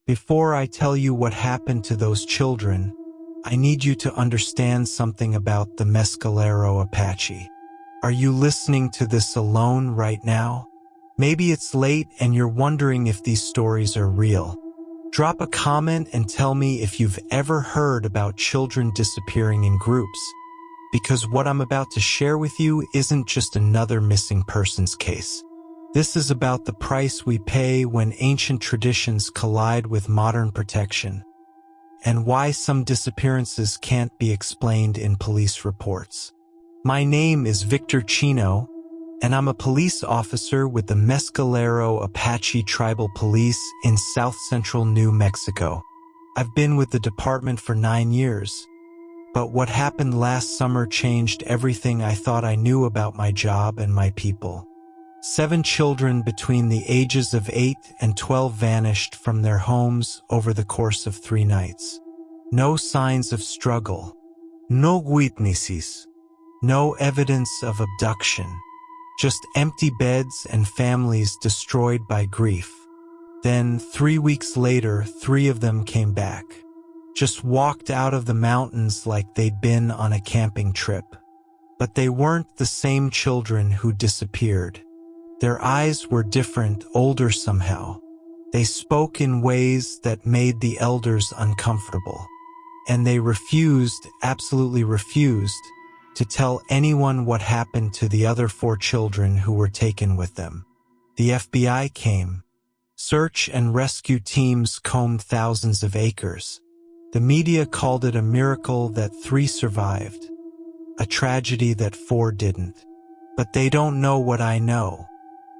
Before I tell you what happened to those children, I need you to understand something about the Mescalero Apache. Are you listening to this alone right now? Maybe it's late and you're wondering if these stories are real. Drop a comment and tell me if you've ever heard about children disappearing in groups, because what I'm about to share with you isn't just another missing persons case. This is about the price we pay when ancient traditions collide with modern protection, and why some disappearances can't be explained in police reports. My name is Victor Chino, and I'm a police officer with the Mescalero Apache Tribal Police in south-central New Mexico. I've been with the department for 9 years, but what happened last summer changed everything I thought I knew about my job and my people. 7 children between the ages of 8 and 12 vanished from their homes over the course of 3 nights. No signs of struggle, no witnesses, no evidence of abduction. Just empty beds and families destroyed by grief. Then, 3 weeks later, 3 of them came back. Just walked out of the mountains like they'd been on a camping trip. But they weren't the same children who disappeared. Their eyes were different, older somehow. They spoke in ways that made the elders uncomfortable. And they refused, absolutely refused, to tell anyone what happened to the other 4 children who were taken with them. The FBI came. Search and rescue teams combed thousands of acres. The media called it a miracle that 3 survived, a tragedy that 4 didn't. But they don't know what I know.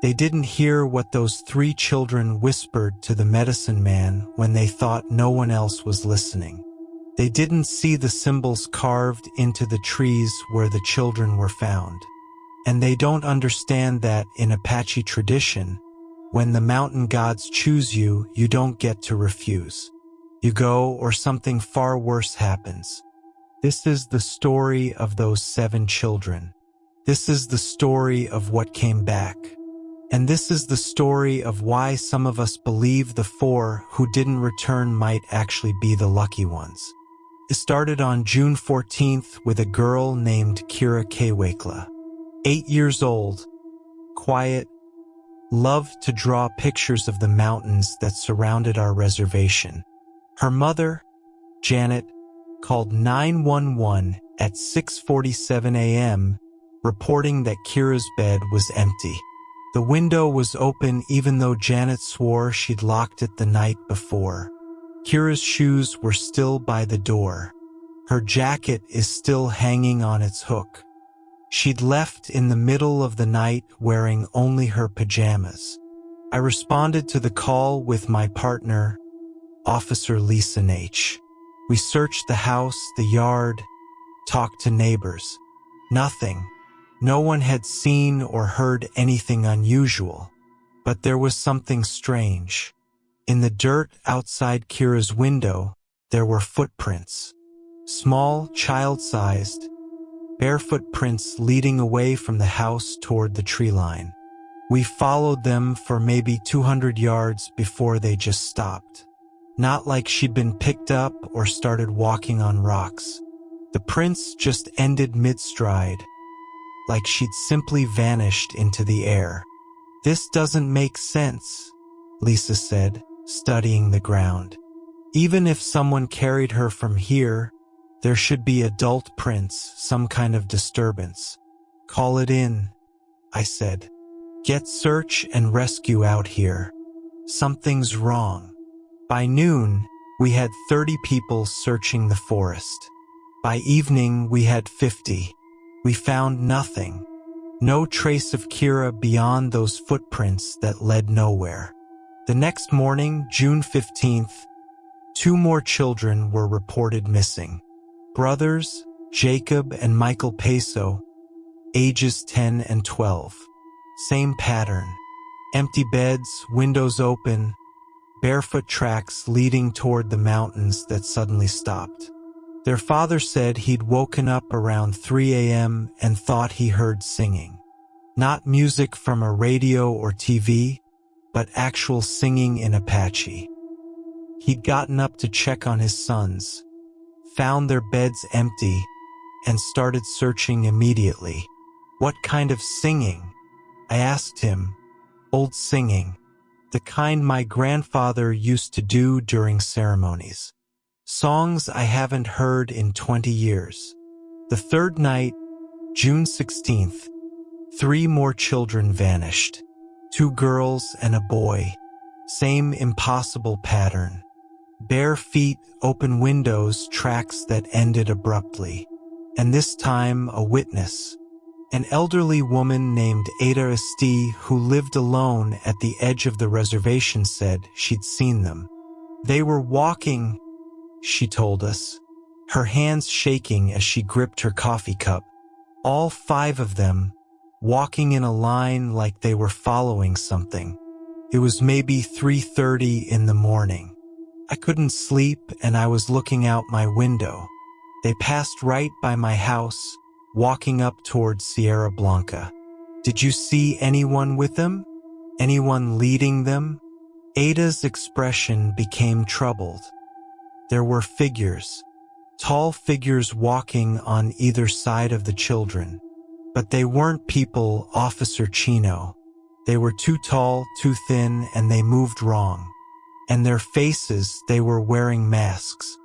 They didn't hear what those 3 children whispered to the medicine man when they thought no one else was listening. They didn't see the symbols carved into the trees where the children were found. And they don't understand that in Apache tradition, when the mountain gods choose you, you don't get to refuse. You go or something far worse happens. This is the story of those 7 children. This is the story of what came back. And this is the story of why some of us believe the 4 who didn't return might actually be the lucky ones. It started on June 14th with a girl named Kira Kewekla, 8 years old, quiet, loved to draw pictures of the mountains that surrounded our reservation. Her mother, Janet, called 911 at 6:47 a.m., reporting that Kira's bed was empty. The window was open even though Janet swore she'd locked it the night before. Kira's shoes were still by the door. Her jacket is still hanging on its hook. She'd left in the middle of the night wearing only her pajamas. I responded to the call with my partner, Officer Lisa H. We searched the house, the yard, talked to neighbors. Nothing. No one had seen or heard anything unusual. But there was something strange. In the dirt outside Kira's window, there were footprints. Small, child-sized, barefoot prints leading away from the house toward the tree line. We followed them for maybe 200 yards before they just stopped. Not like she'd been picked up or started walking on rocks. The prints just ended mid-stride, like she'd simply vanished into the air. This doesn't make sense, Lisa said, studying the ground. Even if someone carried her from here, there should be adult prints, some kind of disturbance. Call it in, I said. Get search and rescue out here. Something's wrong. By noon, we had 30 people searching the forest. By evening, we had 50. We found nothing. No trace of Kira beyond those footprints that led nowhere. The next morning, June 15th, 2 more children were reported missing. Brothers, Jacob and Michael Peso, ages 10 and 12. Same pattern. Empty beds, windows open, barefoot tracks leading toward the mountains that suddenly stopped. Their father said he'd woken up around 3 a.m. and thought he heard singing. Not music from a radio or TV, but actual singing in Apache. He'd gotten up to check on his sons, found their beds empty, and started searching immediately. "What kind of singing?" I asked him. "Old singing. The kind my grandfather used to do during ceremonies. Songs I haven't heard in 20 years. The third night, June 16th, 3 more children vanished. 2 girls and a boy. Same impossible pattern. Bare feet, open windows, tracks that ended abruptly. And this time, a witness. An elderly woman named Ada Esti, who lived alone at the edge of the reservation, said she'd seen them. They were walking, she told us, her hands shaking as she gripped her coffee cup. All 5 of them, walking in a line like they were following something. It was maybe 3:30 in the morning. I couldn't sleep and I was looking out my window. They passed right by my house, walking up towards Sierra Blanca. Did you see anyone with them? Anyone leading them? Ada's expression became troubled. There were figures, tall figures walking on either side of the children. But they weren't people, Officer Chino. They were too tall, too thin, and they moved wrong. And their faces, they were wearing masks.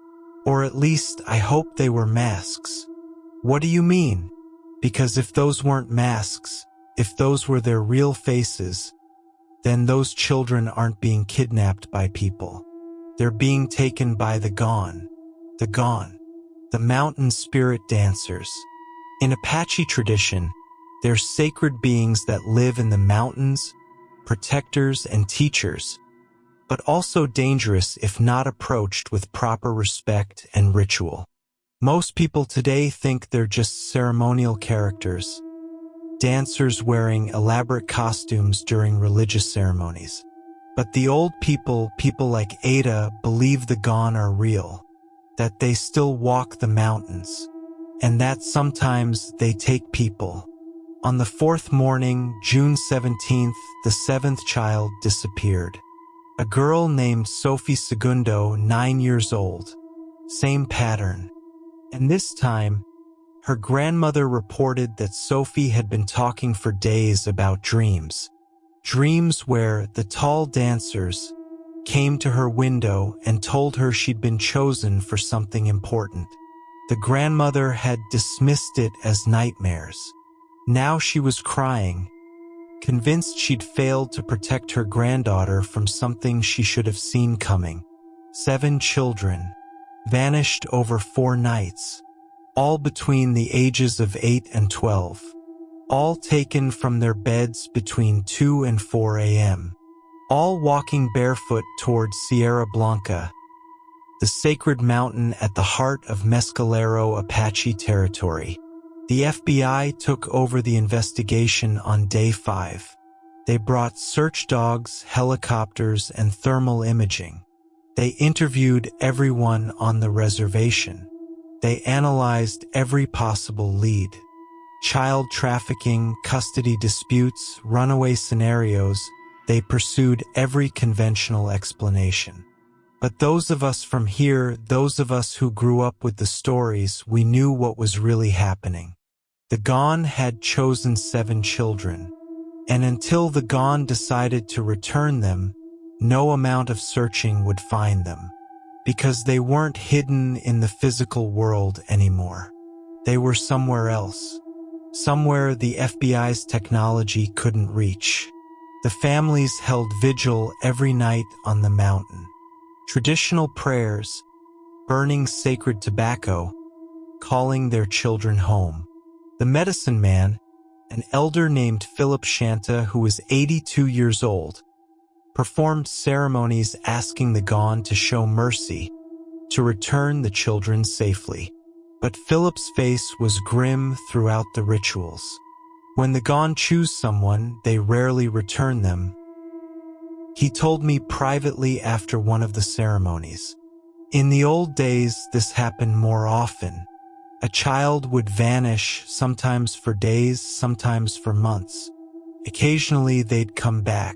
Or at least, I hope they were masks. What do you mean? Because if those weren't masks, if those were their real faces, then those children aren't being kidnapped by people. They're being taken by the gone, the mountain spirit dancers. In Apache tradition, they're sacred beings that live in the mountains, protectors and teachers, but also dangerous if not approached with proper respect and ritual. Most people today think they're just ceremonial characters, dancers wearing elaborate costumes during religious ceremonies. But the old people like Ada, believe the gone are real, that they still walk the mountains, and that sometimes they take people. On the 4th morning, June 17th, the 7th child disappeared. A girl named Sophie Segundo, 9 years old. Same pattern. And this time, her grandmother reported that Sophie had been talking for days about dreams. Dreams where the tall dancers came to her window and told her she'd been chosen for something important. The grandmother had dismissed it as nightmares. Now she was crying, convinced she'd failed to protect her granddaughter from something she should have seen coming. 7 children vanished over 4 nights, all between the ages of 8 and 12, all taken from their beds between 2 and 4 a.m., all walking barefoot towards Sierra Blanca, the sacred mountain at the heart of Mescalero Apache territory. The FBI took over the investigation on day 5. They brought search dogs, helicopters, and thermal imaging. They interviewed everyone on the reservation. They analyzed every possible lead. Child trafficking, custody disputes, runaway scenarios. They pursued every conventional explanation. But those of us from here, those of us who grew up with the stories, we knew what was really happening. The Gone had chosen 7 children, and until the Gone decided to return them, no amount of searching would find them, because they weren't hidden in the physical world anymore. They were somewhere else, somewhere the FBI's technology couldn't reach. The families held vigil every night on the mountain. Traditional prayers, burning sacred tobacco, calling their children home. The medicine man, an elder named Philip Shanta, who was 82 years old, performed ceremonies asking the Gone to show mercy, to return the children safely. But Philip's face was grim throughout the rituals. When the Gone choose someone, they rarely return them. He told me privately after one of the ceremonies. In the old days, this happened more often. A child would vanish, sometimes for days, sometimes for months. Occasionally they'd come back.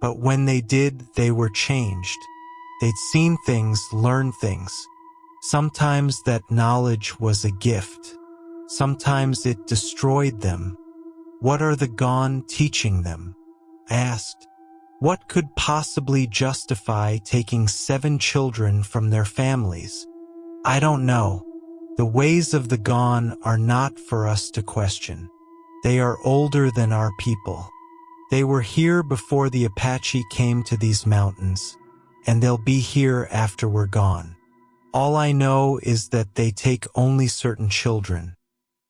But when they did, they were changed. They'd seen things, learned things. Sometimes that knowledge was a gift. Sometimes it destroyed them. What are the gone teaching them? I asked. What could possibly justify taking 7 children from their families? I don't know. The ways of the gone are not for us to question. They are older than our people. They were here before the Apache came to these mountains, and they'll be here after we're gone. All I know is that they take only certain children.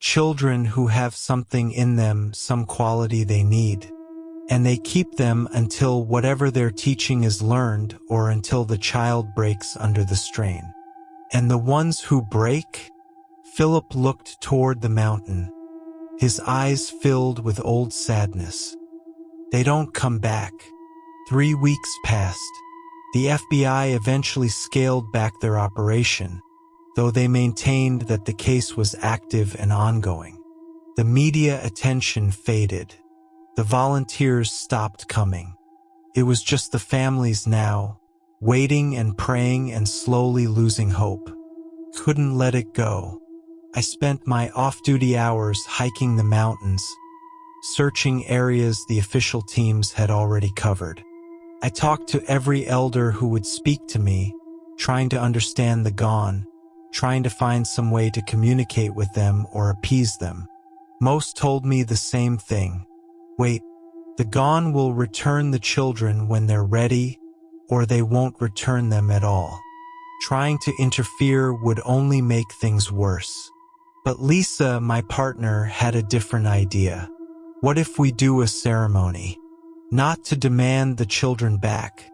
Children who have something in them, some quality they need. And they keep them until whatever their teaching is learned or until the child breaks under the strain. And the ones who break? Philip looked toward the mountain, his eyes filled with old sadness. They don't come back. 3 weeks passed. The FBI eventually scaled back their operation, though they maintained that the case was active and ongoing. The media attention faded. The volunteers stopped coming. It was just the families now, waiting and praying and slowly losing hope. Couldn't let it go. I spent my off-duty hours hiking the mountains, searching areas the official teams had already covered. I talked to every elder who would speak to me, trying to understand the gone, trying to find some way to communicate with them or appease them. Most told me the same thing. Wait, the gone will return the children when they're ready, or they won't return them at all. Trying to interfere would only make things worse. But Lisa, my partner, had a different idea. What if we do a ceremony? Not to demand the children back,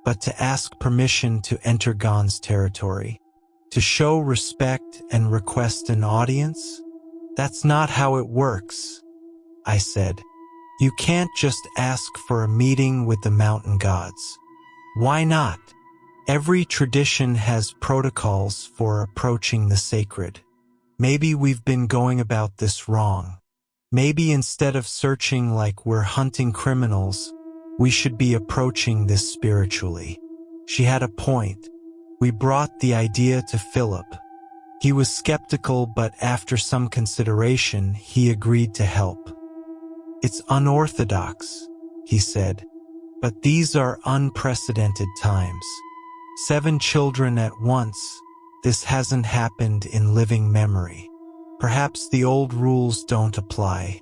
but to ask permission to enter Gone's territory. To show respect and request an audience? That's not how it works, I said. You can't just ask for a meeting with the mountain gods. Why not? Every tradition has protocols for approaching the sacred. Maybe we've been going about this wrong. Maybe instead of searching like we're hunting criminals, we should be approaching this spiritually. She had a point. We brought the idea to Philip. He was skeptical, but after some consideration, he agreed to help. It's unorthodox, he said, but these are unprecedented times. 7 children at once. This hasn't happened in living memory. Perhaps the old rules don't apply.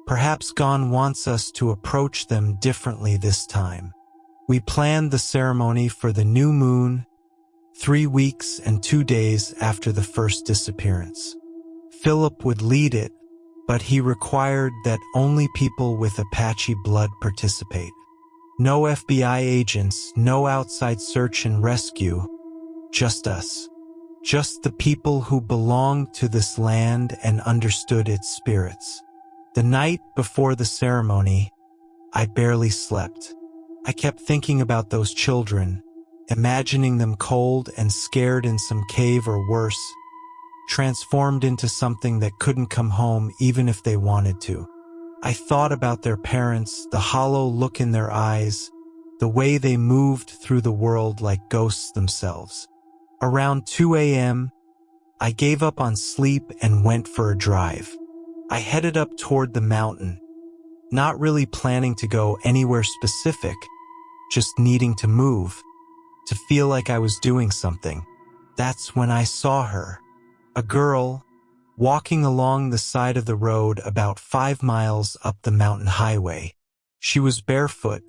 Perhaps Gone wants us to approach them differently this time. We planned the ceremony for the new moon, 3 weeks and 2 days after the first disappearance. Philip would lead it, but he required that only people with Apache blood participate. No FBI agents, no outside search and rescue, just us. Just the people who belonged to this land and understood its spirits. The night before the ceremony, I barely slept. I kept thinking about those children, imagining them cold and scared in some cave or worse, transformed into something that couldn't come home even if they wanted to. I thought about their parents, the hollow look in their eyes, the way they moved through the world like ghosts themselves. Around 2 a.m., I gave up on sleep and went for a drive. I headed up toward the mountain, not really planning to go anywhere specific, just needing to move, to feel like I was doing something. That's when I saw her. A girl, walking along the side of the road about 5 miles up the mountain highway. She was barefoot,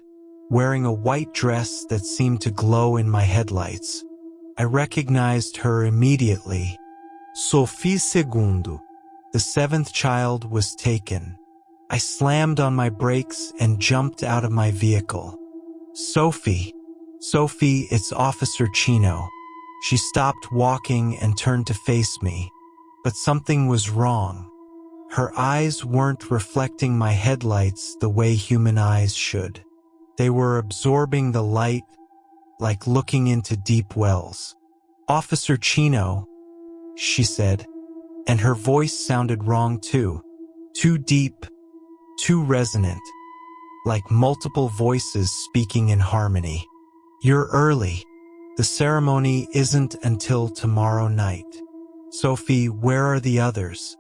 wearing a white dress that seemed to glow in my headlights. I recognized her immediately. Sophie Segundo. The 7th child was taken. I slammed on my brakes and jumped out of my vehicle. Sophie, it's Officer Chino. She stopped walking and turned to face me, but something was wrong. Her eyes weren't reflecting my headlights the way human eyes should. They were absorbing the light, like looking into deep wells. Officer Chino, she said, and her voice sounded wrong too. Too deep, too resonant, like multiple voices speaking in harmony. You're early. The ceremony isn't until tomorrow night. Sophie, where are the others?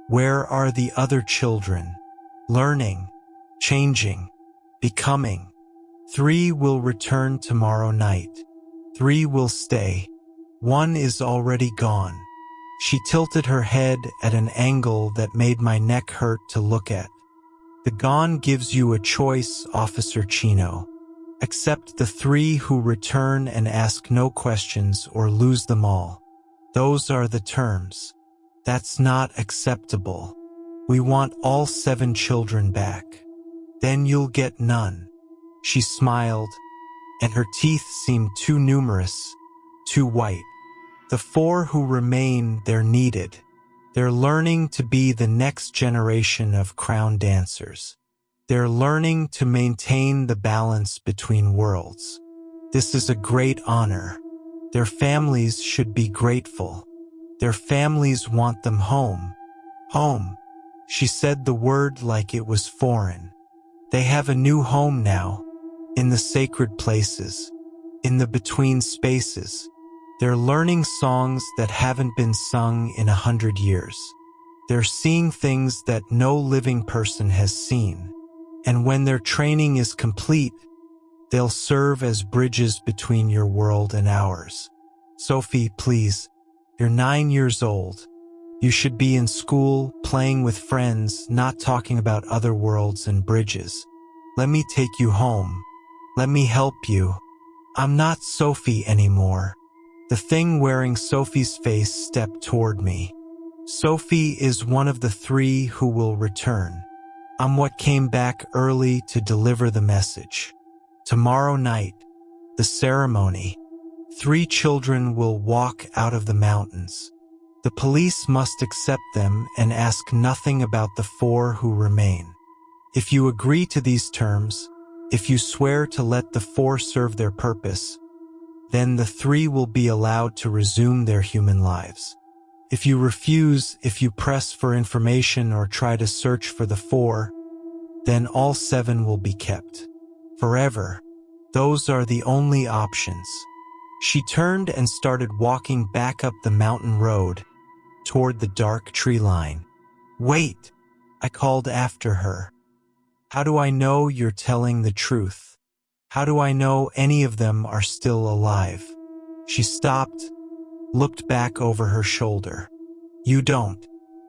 Where are the other children? Learning, changing, becoming. 3 will return tomorrow night. 3 will stay. 1 is already gone. She tilted her head at an angle that made my neck hurt to look at. The gone gives you a choice, Officer Chino. Accept the 3 who return and ask no questions, or lose them all. Those are the terms. That's not acceptable. We want all 7 children back. Then you'll get none. She smiled, and her teeth seemed too numerous, too white. The 4 who remain, they're needed. They're learning to be the next generation of crown dancers. They're learning to maintain the balance between worlds. This is a great honor. Their families should be grateful. Their families want them home. Home. She said the word like it was foreign. They have a new home now, in the sacred places, in the between spaces. They're learning songs that haven't been sung in 100 years. They're seeing things that no living person has seen. And when their training is complete, they'll serve as bridges between your world and ours. Sophie, please, you're 9 years old. You should be in school, playing with friends, not talking about other worlds and bridges. Let me take you home. Let me help you. I'm not Sophie anymore. The thing wearing Sophie's face stepped toward me. Sophie is one of the 3 who will return. I'm what came back early to deliver the message. Tomorrow night, the ceremony. 3 children will walk out of the mountains. The police must accept them and ask nothing about the 4 who remain. If you agree to these terms, if you swear to let the 4 serve their purpose, then the 3 will be allowed to resume their human lives. If you refuse, if you press for information or try to search for the 4, then all 7 will be kept. Forever. Those are the only options. She turned and started walking back up the mountain road, toward the dark tree line. Wait, I called after her. How do I know you're telling the truth? How do I know any of them are still alive? She stopped, looked back over her shoulder. You don't.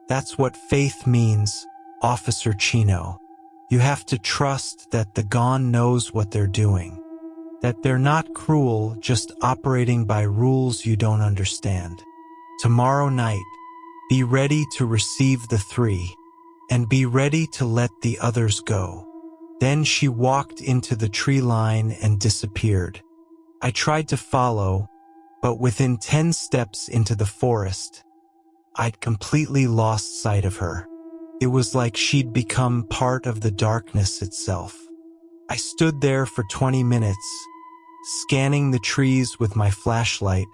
That's what faith means, Officer Chino. You have to trust that the gone knows what they're doing. That they're not cruel, just operating by rules you don't understand. Tomorrow night, be ready to receive the 3, and be ready to let the others go. Then she walked into the tree line and disappeared. I tried to follow, but within 10 steps into the forest, I'd completely lost sight of her. It was like she'd become part of the darkness itself. I stood there for 20 minutes, scanning the trees with my flashlight,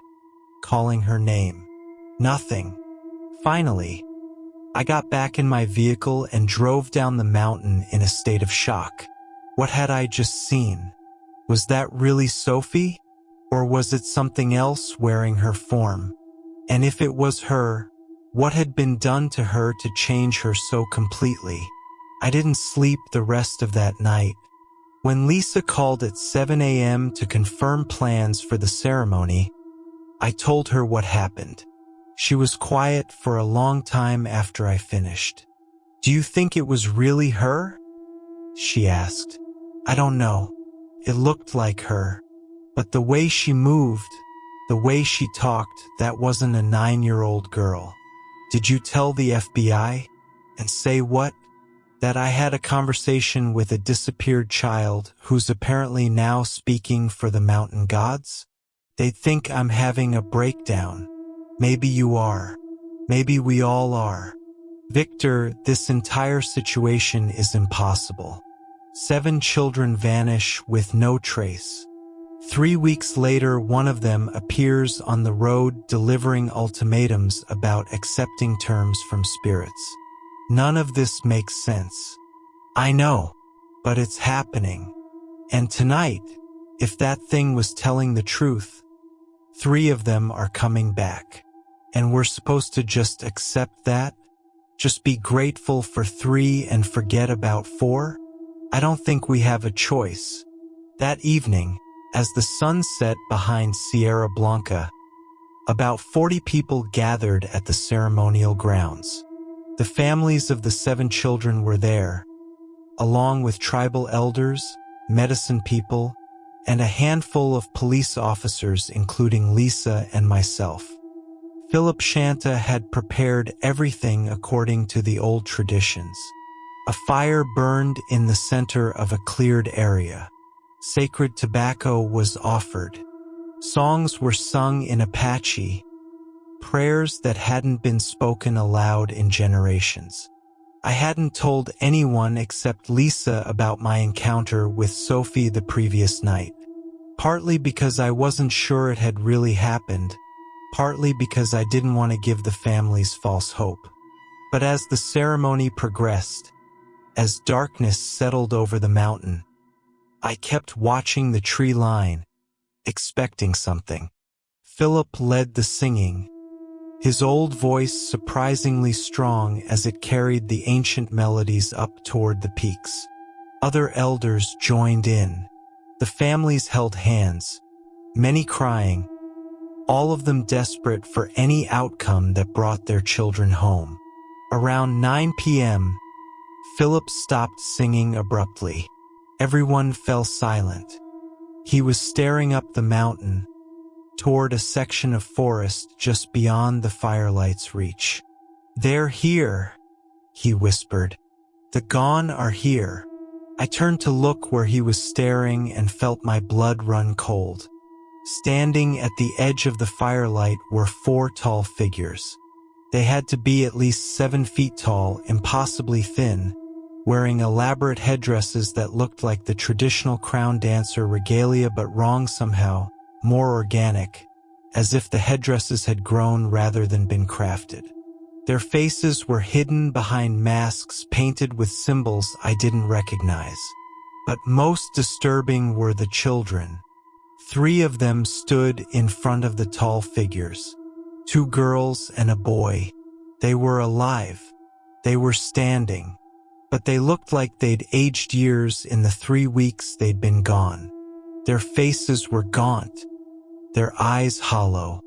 calling her name. Nothing. Finally, I got back in my vehicle and drove down the mountain in a state of shock. What had I just seen? Was that really Sophie? Or was it something else wearing her form? And if it was her, what had been done to her to change her so completely? I didn't sleep the rest of that night. When Lisa called at 7 a.m. to confirm plans for the ceremony, I told her what happened. She was quiet for a long time after I finished. Do you think it was really her? She asked. I don't know. It looked like her. But the way she moved, the way she talked, that wasn't a 9-year-old girl. Did you tell the FBI? And say what? That I had a conversation with a disappeared child who's apparently now speaking for the mountain gods? They'd think I'm having a breakdown. Maybe you are. Maybe we all are. Victor, this entire situation is impossible. 7 children vanish with no trace. 3 weeks later, one of them appears on the road delivering ultimatums about accepting terms from spirits. None of this makes sense. I know, but it's happening. And tonight, if that thing was telling the truth, 3 of them are coming back. And we're supposed to just accept that? Just be grateful for 3 and forget about 4? I don't think we have a choice. That evening, as the sun set behind Sierra Blanca, about 40 people gathered at the ceremonial grounds. The families of the 7 children were there, along with tribal elders, medicine people, and a handful of police officers including Lisa and myself. Philip Shanta had prepared everything according to the old traditions. A fire burned in the center of a cleared area. Sacred tobacco was offered. Songs were sung in Apache, prayers that hadn't been spoken aloud in generations. I hadn't told anyone except Lisa about my encounter with Sophie the previous night, partly because I wasn't sure it had really happened, partly because I didn't want to give the families false hope. But as the ceremony progressed, as darkness settled over the mountain, I kept watching the tree line, expecting something. Philip led the singing, his old voice surprisingly strong as it carried the ancient melodies up toward the peaks. Other elders joined in. The families held hands, many crying, all of them desperate for any outcome that brought their children home. Around 9 p.m., Philip stopped singing abruptly. Everyone fell silent. He was staring up the mountain, toward a section of forest just beyond the firelight's reach. "They're here," he whispered. "The gone are here." I turned to look where he was staring and felt my blood run cold. Standing at the edge of the firelight were 4 tall figures. They had to be at least 7 feet tall, impossibly thin, wearing elaborate headdresses that looked like the traditional crown dancer regalia but wrong somehow, more organic, as if the headdresses had grown rather than been crafted. Their faces were hidden behind masks painted with symbols I didn't recognize. But most disturbing were the children. 3 of them stood in front of the tall figures. 2 girls and a boy. They were alive. They were standing. But they looked like they'd aged years in the 3 weeks they'd been gone. Their faces were gaunt, their eyes hollow.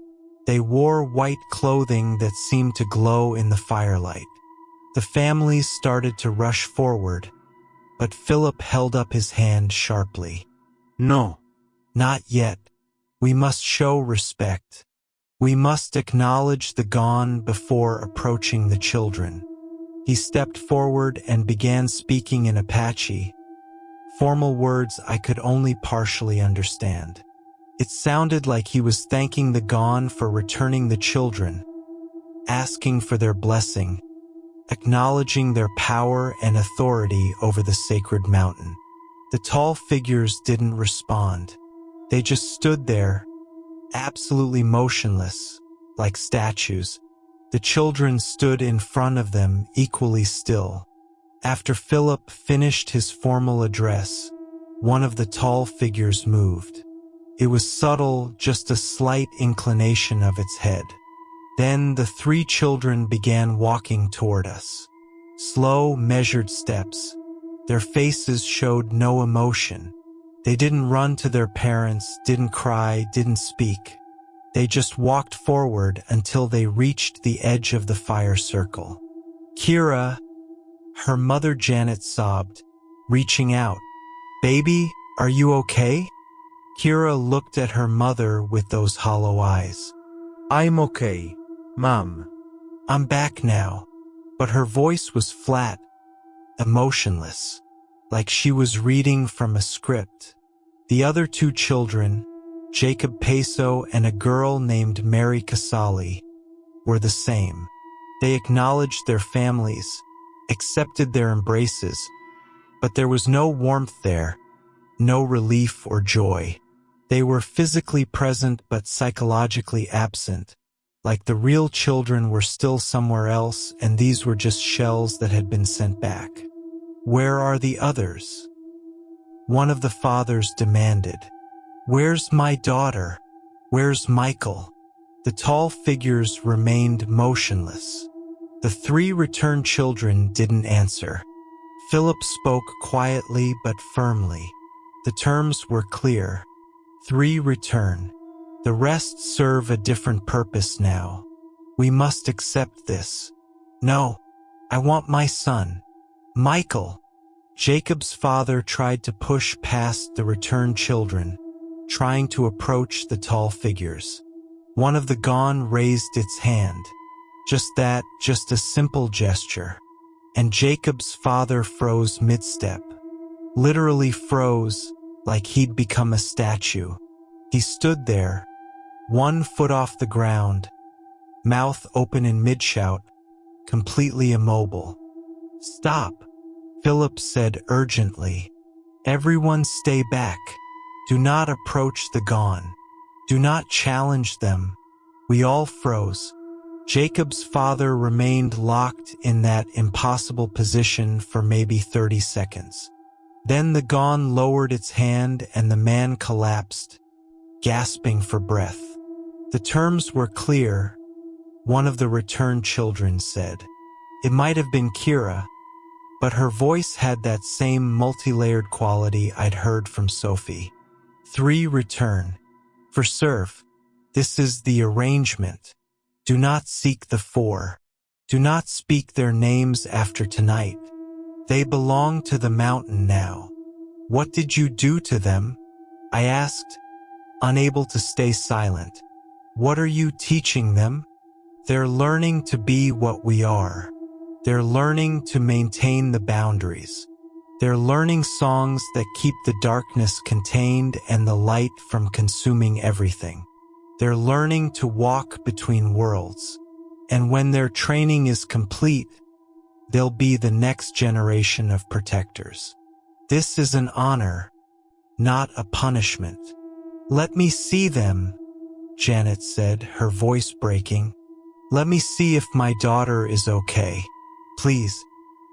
They wore white clothing that seemed to glow in the firelight. The families started to rush forward, but Philip held up his hand sharply. "No, not yet. We must show respect. We must acknowledge the gone before approaching the children." He stepped forward and began speaking in Apache, formal words I could only partially understand. It sounded like he was thanking the gone for returning the children, asking for their blessing, acknowledging their power and authority over the sacred mountain. The tall figures didn't respond. They just stood there, absolutely motionless, like statues. The children stood in front of them, equally still. After Philip finished his formal address, one of the tall figures moved. It was subtle, just a slight inclination of its head. Then the 3 children began walking toward us. Slow, measured steps. Their faces showed no emotion. They didn't run to their parents, didn't cry, didn't speak. They just walked forward until they reached the edge of the fire circle. "Kira," her mother Janet sobbed, reaching out. "Baby, are you okay?" Kira looked at her mother with those hollow eyes. "I'm okay, Mom." "I'm back now." But her voice was flat, emotionless, like she was reading from a script. The other 2 children, Jacob Peso and a girl named Mary Casali, were the same. They acknowledged their families, accepted their embraces, but there was no warmth there, no relief or joy. They were physically present but psychologically absent, like the real children were still somewhere else and these were just shells that had been sent back. "Where are the others?" one of the fathers demanded. "Where's my daughter?" Where's Michael? The tall figures remained motionless. The three returned children didn't answer. Philip spoke quietly but firmly. The terms were clear. 3 return. The rest serve a different purpose now. We must accept this. No, I want my son. Michael. Jacob's father tried to push past the returned children, trying to approach the tall figures. One of the gone raised its hand. Just that, just a simple gesture. And Jacob's father froze mid-step. Literally froze, like he'd become a statue. He stood there, 1 foot off the ground, mouth open in mid-shout, completely immobile. Stop, Philip said urgently. Everyone stay back. Do not approach the gone. Do not challenge them. We all froze. Jacob's father remained locked in that impossible position for maybe 30 seconds. Then the gone lowered its hand and the man collapsed, gasping for breath. The terms were clear, one of the returned children said. It might have been Kira, but her voice had that same multi-layered quality I'd heard from Sophie. 3 return. For serve. This is the arrangement. Do not seek the 4. Do not speak their names after tonight. They belong to the mountain now. What did you do to them? I asked, unable to stay silent. What are you teaching them? They're learning to be what we are. They're learning to maintain the boundaries. They're learning songs that keep the darkness contained and the light from consuming everything. They're learning to walk between worlds. And when their training is complete, they'll be the next generation of protectors. This is an honor, not a punishment. Let me see them, Janet said, her voice breaking. Let me see if my daughter is okay. Please.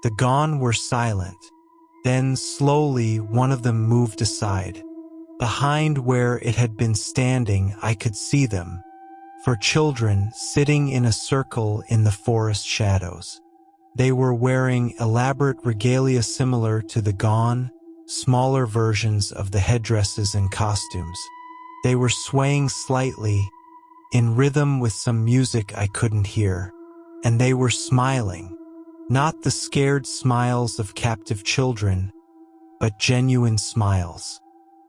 The gone were silent. Then slowly one of them moved aside. Behind where it had been standing, I could see them. 4 children sitting in a circle in the forest shadows. They were wearing elaborate regalia similar to the gone, smaller versions of the headdresses and costumes. They were swaying slightly, in rhythm with some music I couldn't hear. And they were smiling. Not the scared smiles of captive children, but genuine smiles.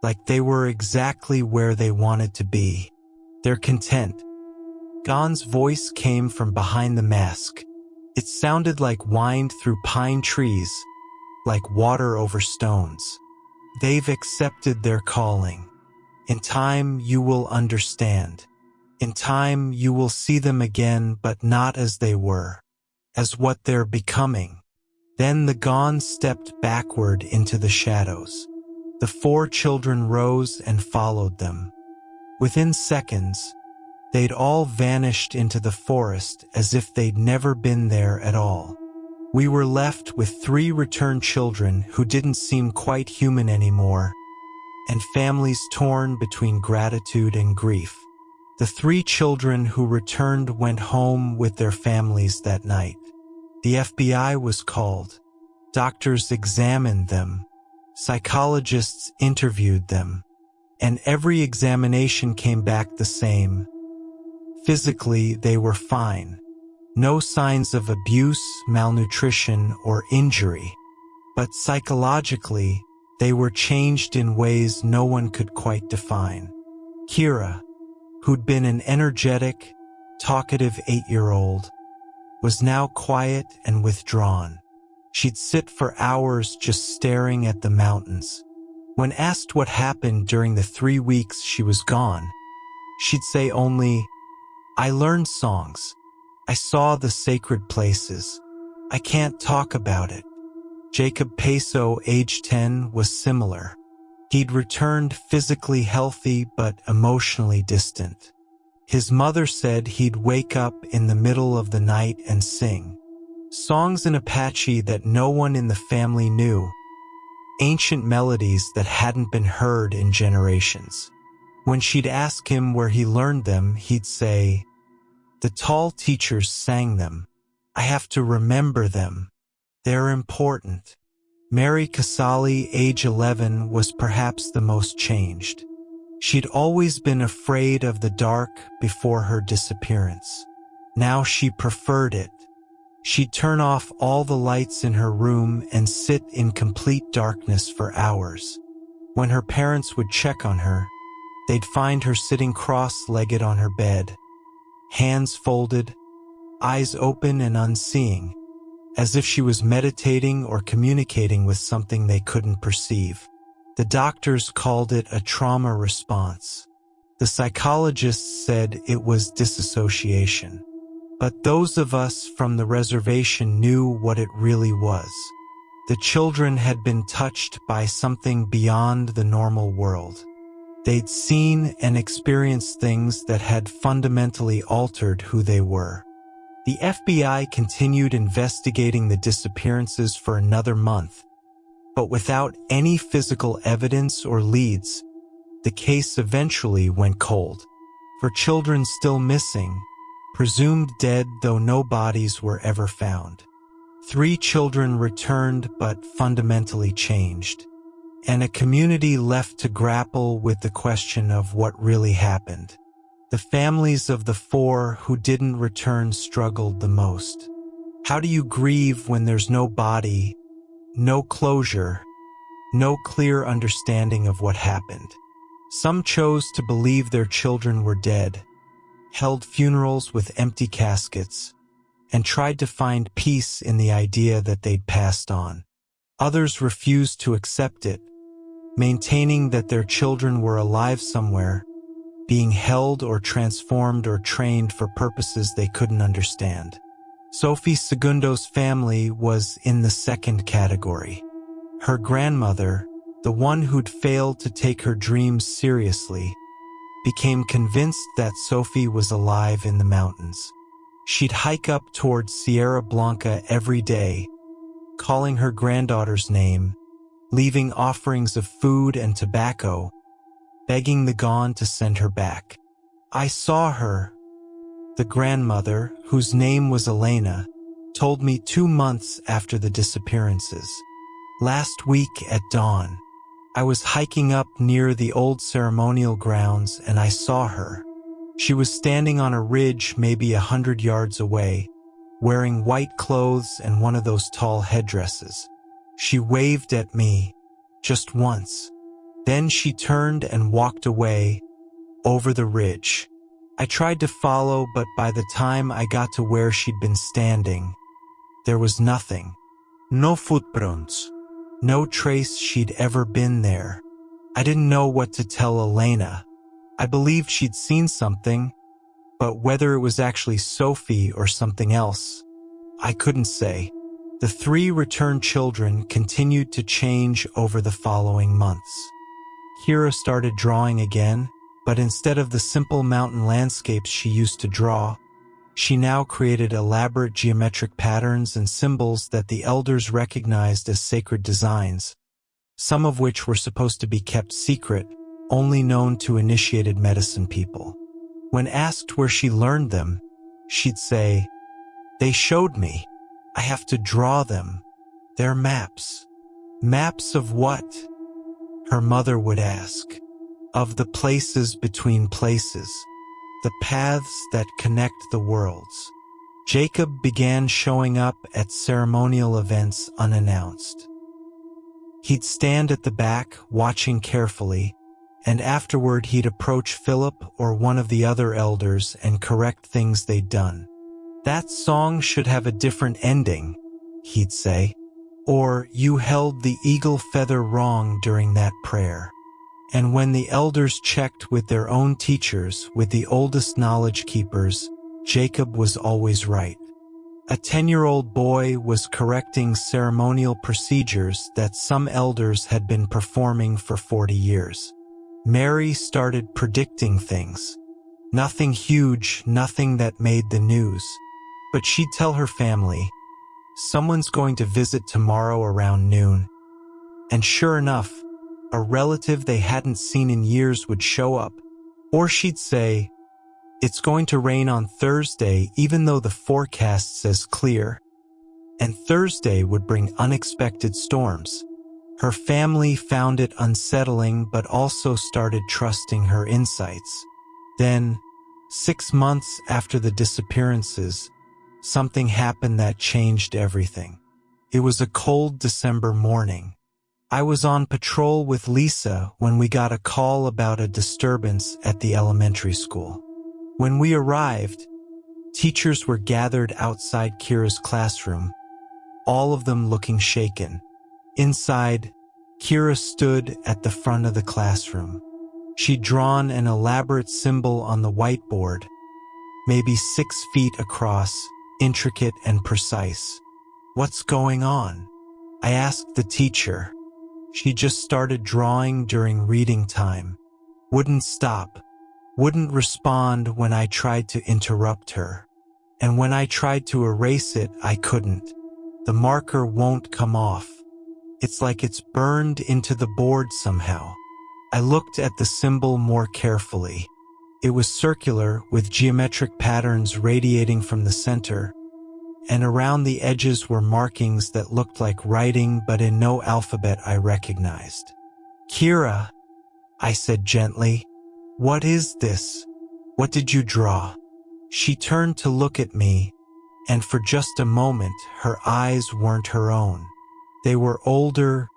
Like they were exactly where they wanted to be. They're content. Gon's voice came from behind the mask. It sounded like whined through pine trees, like water over stones. They've accepted their calling. In time you will understand. In time you will see them again, but not as they were, as what they're becoming. Then the gone stepped backward into the shadows. The 4 children rose and followed them. Within seconds, they'd all vanished into the forest as if they'd never been there at all. We were left with 3 returned children who didn't seem quite human anymore, and families torn between gratitude and grief. The 3 children who returned went home with their families that night. The FBI was called. Doctors examined them. Psychologists interviewed them. And every examination came back the same. Physically, they were fine. No signs of abuse, malnutrition, or injury. But psychologically, they were changed in ways no one could quite define. Kira, who'd been an energetic, talkative 8-year-old, was now quiet and withdrawn. She'd sit for hours just staring at the mountains. When asked what happened during the 3 weeks she was gone, she'd say only, "I learned songs. I saw the sacred places. I can't talk about it." Jacob Peso, age 10, was similar. He'd returned physically healthy but emotionally distant. His mother said he'd wake up in the middle of the night and sing songs in Apache that no one in the family knew, ancient melodies that hadn't been heard in generations. When she'd ask him where he learned them, he'd say, "The tall teachers sang them. I have to remember them. They're important." Mary Casali, age 11, was perhaps the most changed. She'd always been afraid of the dark before her disappearance. Now she preferred it. She'd turn off all the lights in her room and sit in complete darkness for hours. When her parents would check on her, they'd find her sitting cross-legged on her bed, hands folded, eyes open and unseeing, as if she was meditating or communicating with something they couldn't perceive. The doctors called it a trauma response. The psychologists said it was disassociation. But those of us from the reservation knew what it really was. The children had been touched by something beyond the normal world. They'd seen and experienced things that had fundamentally altered who they were. The FBI continued investigating the disappearances for another month, but without any physical evidence or leads, the case eventually went cold. For children still missing, presumed dead though no bodies were ever found. 3 children returned but fundamentally changed, and a community left to grapple with the question of what really happened. The families of the 4 who didn't return struggled the most. How do you grieve when there's no body, no closure, no clear understanding of what happened? Some chose to believe their children were dead, held funerals with empty caskets, and tried to find peace in the idea that they'd passed on. Others refused to accept it, maintaining that their children were alive somewhere, being held or transformed or trained for purposes they couldn't understand. Sophie Segundo's family was in the second category. Her grandmother, the one who'd failed to take her dreams seriously, became convinced that Sophie was alive in the mountains. She'd hike up towards Sierra Blanca every day, calling her granddaughter's name, leaving offerings of food and tobacco, begging the gone to send her back. I saw her, the grandmother, whose name was Elena, told me 2 months after the disappearances. Last week at dawn, I was hiking up near the old ceremonial grounds and I saw her. She was standing on a ridge maybe 100 yards away, wearing white clothes and one of those tall headdresses. She waved at me, just once. Then she turned and walked away, over the ridge. I tried to follow, but by the time I got to where she'd been standing, there was nothing. No footprints. No trace she'd ever been there. I didn't know what to tell Elena. I believed she'd seen something, but whether it was actually Sophie or something else, I couldn't say. The 3 returned children continued to change over the following months. Kira started drawing again, but instead of the simple mountain landscapes she used to draw, she now created elaborate geometric patterns and symbols that the elders recognized as sacred designs, some of which were supposed to be kept secret, only known to initiated medicine people. When asked where she learned them, she'd say, "They showed me. I have to draw them. They're maps." "Maps of what?" her mother would ask. "Of the places between places, the paths that connect the worlds." Jacob began showing up at ceremonial events unannounced. He'd stand at the back, watching carefully, and afterward he'd approach Philip or one of the other elders and correct things they'd done. "That song should have a different ending," he'd say. Or, "You held the eagle feather wrong during that prayer." And when the elders checked with their own teachers, with the oldest knowledge keepers, Jacob was always right. A 10-year-old boy was correcting ceremonial procedures that some elders had been performing for 40 years. Mary started predicting things. Nothing huge, nothing that made the news. But she'd tell her family, "Someone's going to visit tomorrow around noon." And sure enough, a relative they hadn't seen in years would show up, Or she'd say, "It's going to rain on Thursday even though the forecast says clear." And Thursday would bring unexpected storms. Her family found it unsettling but also started trusting her insights. Then, 6 months after the disappearances, something happened that changed everything. It was a cold December morning. I was on patrol with Lisa when we got a call about a disturbance at the elementary school. When we arrived, teachers were gathered outside Kira's classroom, all of them looking shaken. Inside, Kira stood at the front of the classroom. She'd drawn an elaborate symbol on the whiteboard, maybe 6 feet across, intricate and precise. "What's going on?" I asked the teacher. She just started drawing during reading time. Wouldn't stop. Wouldn't respond when I tried to interrupt her. And when I tried to erase it, I couldn't. The marker won't come off. It's like it's burned into the board somehow. I looked at the symbol more carefully. It was circular with geometric patterns radiating from the center, and around the edges were markings that looked like writing but in no alphabet I recognized. "Kira," I said gently, "what is this? What did you draw?" She turned to look at me, and for just a moment her eyes weren't her own. They were older,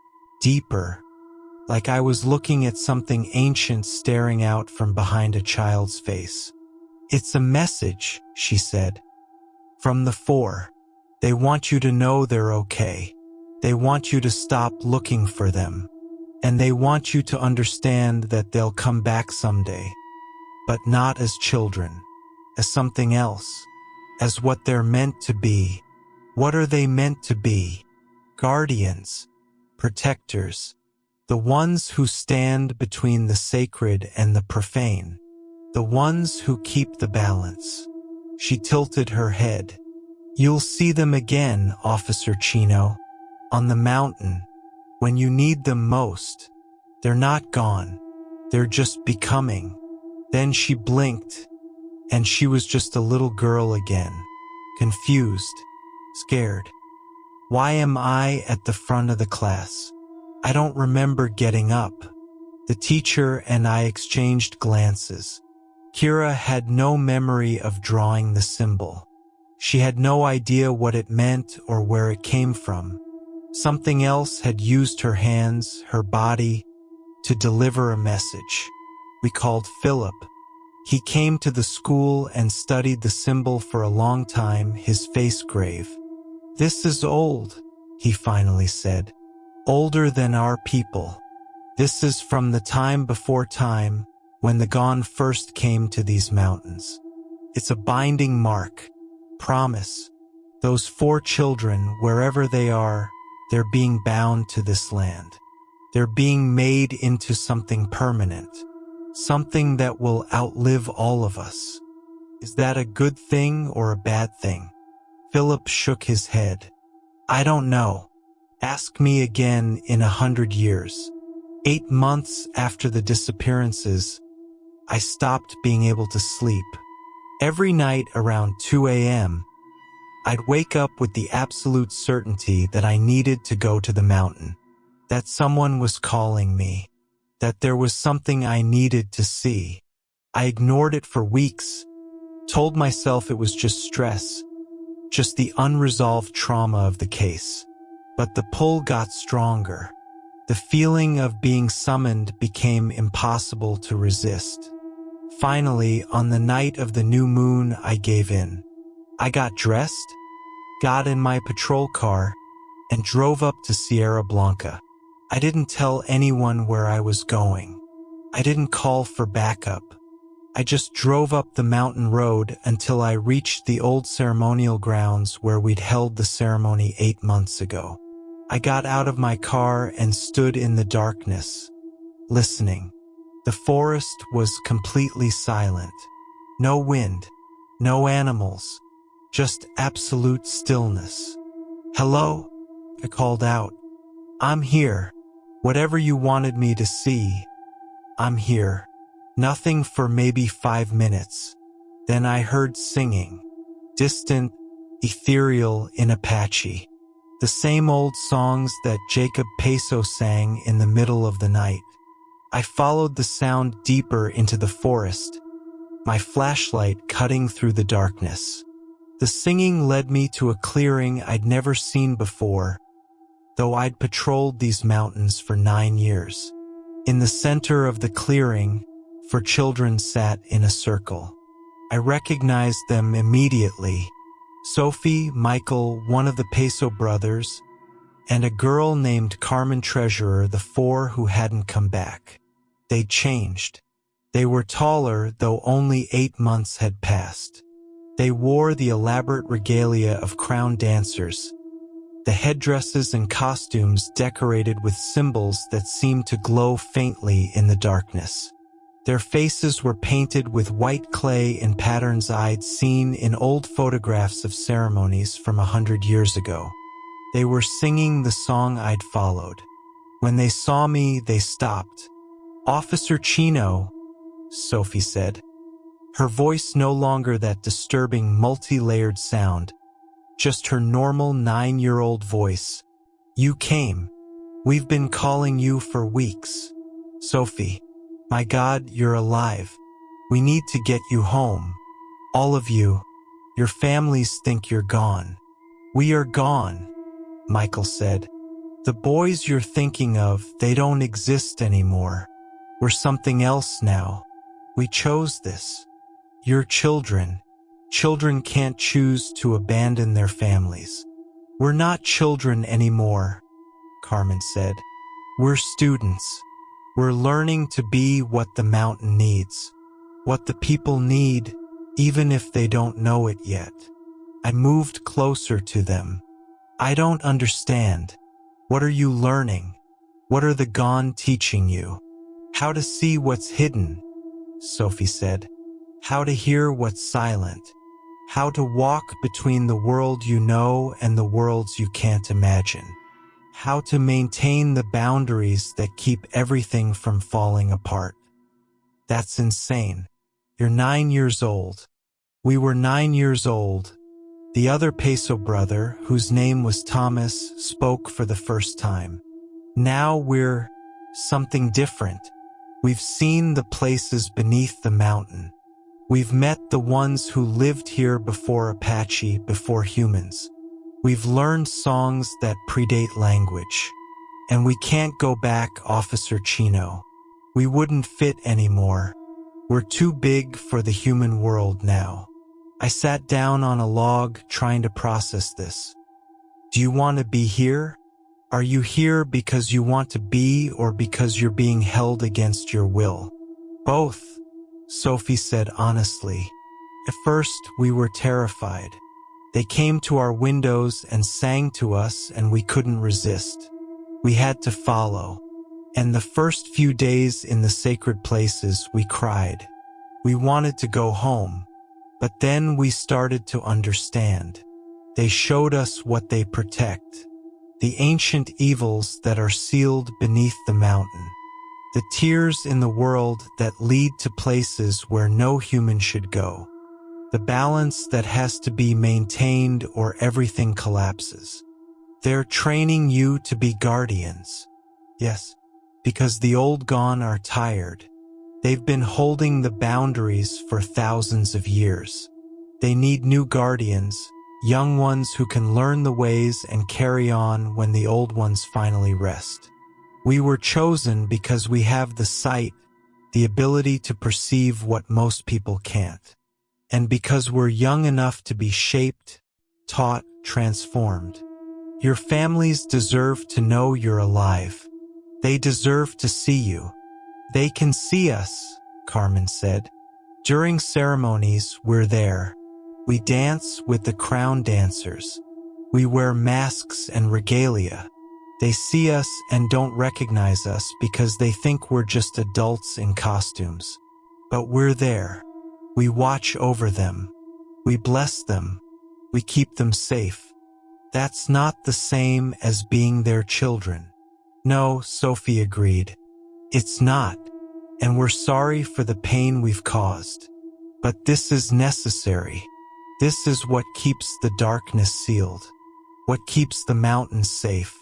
deeper, like I was looking at something ancient staring out from behind a child's face. "It's a message," she said. "From the 4. They want you to know they're okay. They want you to stop looking for them. And they want you to understand that they'll come back someday. But not as children, as something else, as what they're meant to be." What are they meant to be? Guardians, protectors, the ones who stand between the sacred and the profane, the ones who keep the balance. She tilted her head. "You'll see them again, Officer Chino, on the mountain, when you need them most. They're not gone. They're just becoming." Then she blinked, and she was just a little girl again, confused, scared. Why am I at the front of the class? I don't remember getting up. The teacher and I exchanged glances. Kira had no memory of drawing the symbol. She had no idea what it meant or where it came from. Something else had used her hands, her body, to deliver a message. We called Philip. He came to the school and studied the symbol for a long time, his face grave. "This is old," he finally said. "Older than our people. This is from the time before time, when the Gone first came to these mountains. It's a binding mark, promise. Those 4 children, wherever they are, they're being bound to this land. They're being made into something permanent, something that will outlive all of us. Is that a good thing or a bad thing?" Philip shook his head. "I don't know. Ask me again in 100 years. 8 months after the disappearances, I stopped being able to sleep. Every night around 2 a.m., I'd wake up with the absolute certainty that I needed to go to the mountain, that someone was calling me, that there was something I needed to see. I ignored it for weeks, told myself it was just stress, just the unresolved trauma of the case. But the pull got stronger. The feeling of being summoned became impossible to resist. Finally, on the night of the new moon, I gave in. I got dressed, got in my patrol car, and drove up to Sierra Blanca. I didn't tell anyone where I was going. I didn't call for backup. I just drove up the mountain road until I reached the old ceremonial grounds where we'd held the ceremony 8 months ago. I got out of my car and stood in the darkness, listening. The forest was completely silent. No wind, no animals, just absolute stillness. "Hello?" I called out. "I'm here. Whatever you wanted me to see, I'm here." Nothing for maybe 5 minutes. Then I heard singing. Distant, ethereal in Apache. The same old songs that Jacob Peso sang in the middle of the night. I followed the sound deeper into the forest, my flashlight cutting through the darkness. The singing led me to a clearing I'd never seen before, though I'd patrolled these mountains for 9 years. In the center of the clearing, 4 children sat in a circle. I recognized them immediately. Sophie, Michael, one of the Peso brothers, and a girl named Carmen Treasurer, the 4 who hadn't come back. They'd changed. They were taller, though only 8 months had passed. They wore the elaborate regalia of crown dancers, the headdresses and costumes decorated with symbols that seemed to glow faintly in the darkness. Their faces were painted with white clay in patterns I'd seen in old photographs of ceremonies from 100 years ago. They were singing the song I'd followed. When they saw me, they stopped. "Officer Chino," Sophie said. Her voice no longer that disturbing multi-layered sound, just her normal 9-year-old voice. "You came. We've been calling you for weeks." "Sophie, my God, you're alive. We need to get you home. All of you. Your families think you're gone." "We are gone," Michael said. "The boys you're thinking of, they don't exist anymore. We're something else now. We chose this. You're children. Children can't choose to abandon their families." "We're not children anymore," Carmen said. "We're students. We're learning to be what the mountain needs, what the people need, even if they don't know it yet." I moved closer to them. "I don't understand. What are you learning? What are the gone teaching you?" "How to see what's hidden," Sophie said. "How to hear what's silent. How to walk between the world you know and the worlds you can't imagine. How to maintain the boundaries that keep everything from falling apart." "That's insane. You're 9 years old." We were 9 years old. The other Peso brother, whose name was Thomas, spoke for the first time. "Now we're something different. We've seen the places beneath the mountain. We've met the ones who lived here before Apache, before humans. We've learned songs that predate language. And we can't go back, Officer Chino. We wouldn't fit anymore. We're too big for the human world now." I sat down on a log, trying to process this. "Do you want to be here? Are you here because you want to be, or because you're being held against your will?" "Both," Sophie said honestly. "At first, we were terrified. They came to our windows and sang to us, and we couldn't resist. We had to follow. And the first few days in the sacred places, we cried. We wanted to go home. But then we started to understand. They showed us what they protect. The ancient evils that are sealed beneath the mountain. The tears in the world that lead to places where no human should go. The balance that has to be maintained or everything collapses. They're training you to be guardians." "Yes, because the old gone are tired. They've been holding the boundaries for thousands of years. They need new guardians, young ones who can learn the ways and carry on when the old ones finally rest. We were chosen because we have the sight, the ability to perceive what most people can't. And because we're young enough to be shaped, taught, transformed. Your families deserve to know you're alive. They deserve to see you." "They can see us," Carmen said. "During ceremonies, we're there. We dance with the crown dancers. We wear masks and regalia. They see us and don't recognize us because they think we're just adults in costumes. But we're there. We watch over them. We bless them. We keep them safe. That's not the same as being their children." "No," Sophie agreed. "It's not. and we're sorry for the pain we've caused. But this is necessary. This is what keeps the darkness sealed, what keeps the mountains safe,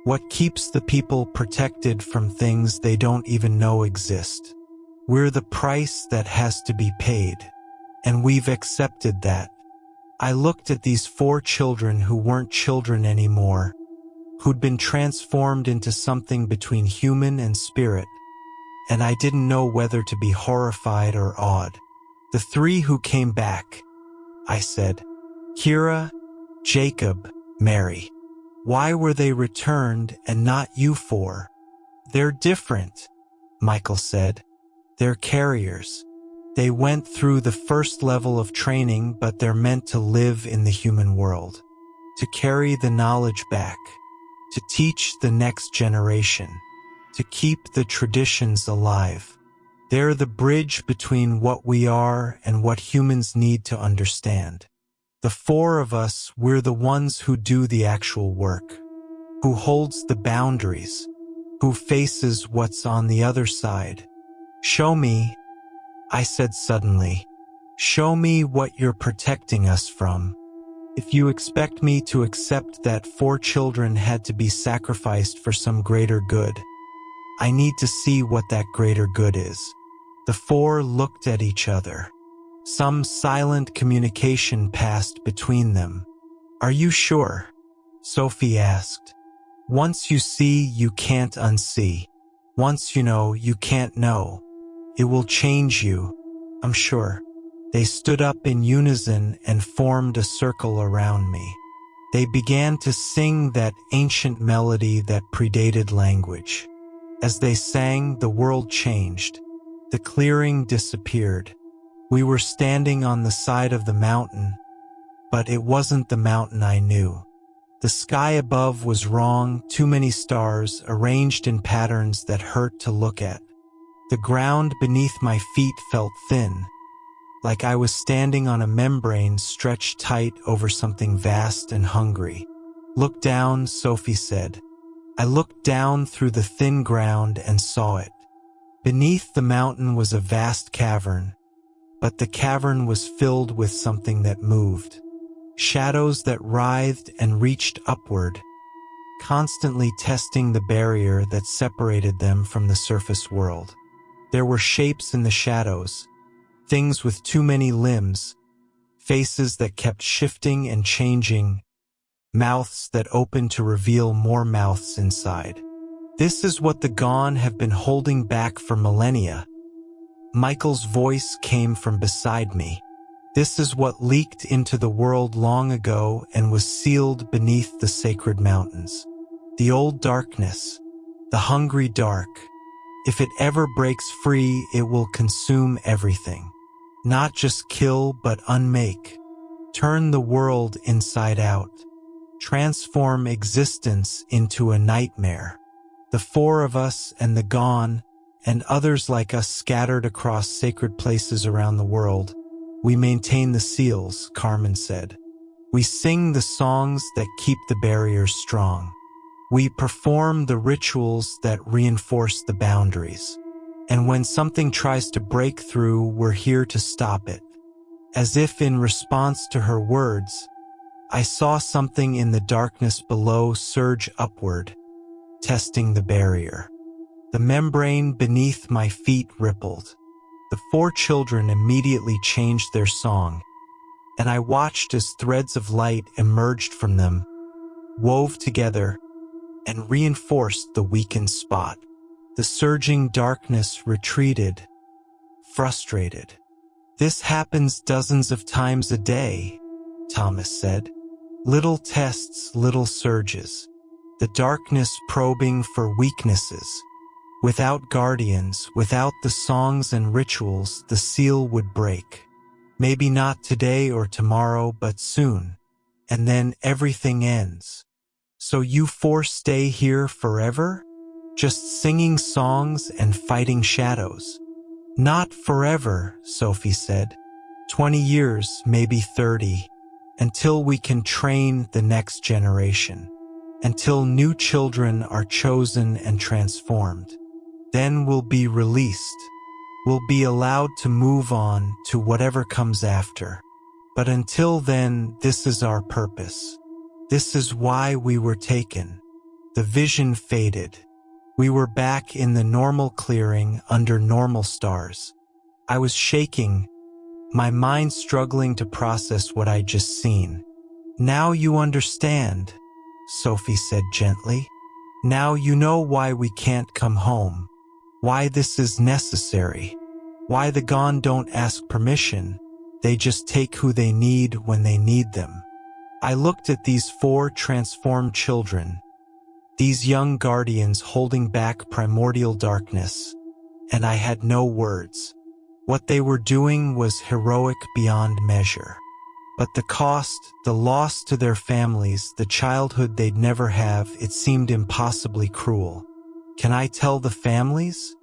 what keeps the people protected from things they don't even know exist. We're the price that has to be paid, and we've accepted that. I looked at these 4 children who weren't children anymore, who'd been transformed into something between human and spirit, and I didn't know whether to be horrified or awed. The 3 who came back, I said. Kira, Jacob, Mary. Why were they returned and not you 4? They're different, Michael said. They're carriers. They went through the first level of training, but they're meant to live in the human world, to carry the knowledge back, to teach the next generation, to keep the traditions alive. They're the bridge between what we are and what humans need to understand. The 4 of us, we're the ones who do the actual work, who holds the boundaries, who faces what's on the other side. Show me, I said suddenly. Show me what you're protecting us from. If you expect me to accept that 4 children had to be sacrificed for some greater good, I need to see what that greater good is. The 4 looked at each other. Some silent communication passed between them. Are you sure? Sophie asked. Once you see, you can't unsee. Once you know, you can't know. It will change you, I'm sure. They stood up in unison and formed a circle around me. They began to sing that ancient melody that predated language. As they sang, the world changed. The clearing disappeared. We were standing on the side of the mountain, but it wasn't the mountain I knew. The sky above was wrong, too many stars arranged in patterns that hurt to look at. The ground beneath my feet felt thin, like I was standing on a membrane stretched tight over something vast and hungry. Look down, Sophie said. I looked down through the thin ground and saw it. Beneath the mountain was a vast cavern, but the cavern was filled with something that moved. Shadows that writhed and reached upward, constantly testing the barrier that separated them from the surface world. There were shapes in the shadows, things with too many limbs, faces that kept shifting and changing, mouths that opened to reveal more mouths inside. This is what the gone have been holding back for millennia. Michael's voice came from beside me. This is what leaked into the world long ago and was sealed beneath the sacred mountains. The old darkness, the hungry dark. If it ever breaks free, it will consume everything. Not just kill, but unmake. Turn the world inside out. Transform existence into a nightmare. The 4 of us and the gone, and others like us scattered across sacred places around the world, we maintain the seals, Carmen said. We sing the songs that keep the barriers strong. We perform the rituals that reinforce the boundaries. And when something tries to break through, we're here to stop it. As if in response to her words, I saw something in the darkness below surge upward, testing the barrier. The membrane beneath my feet rippled. The 4 children immediately changed their song, and I watched as threads of light emerged from them, wove together, and reinforced the weakened spot. The surging darkness retreated, frustrated. This happens dozens of times a day, Thomas said. Little tests, little surges. The darkness probing for weaknesses. Without guardians, without the songs and rituals, the seal would break. Maybe not today or tomorrow, but soon. And then everything ends. So you 4 stay here forever? Just singing songs and fighting shadows? Not forever, Sophie said. 20 years, maybe 30, until we can train the next generation. Until new children are chosen and transformed. Then we'll be released. We'll be allowed to move on to whatever comes after. But until then, this is our purpose. This is why we were taken. The vision faded. We were back in the normal clearing under normal stars. I was shaking, my mind struggling to process what I'd just seen. Now you understand, Sophie said gently. Now you know why we can't come home, why this is necessary, why the gone don't ask permission, they just take who they need when they need them. I looked at these 4 transformed children, these young guardians holding back primordial darkness, and I had no words. What they were doing was heroic beyond measure. But the cost, the loss to their families, the childhood they'd never have, it seemed impossibly cruel. Can I tell the families?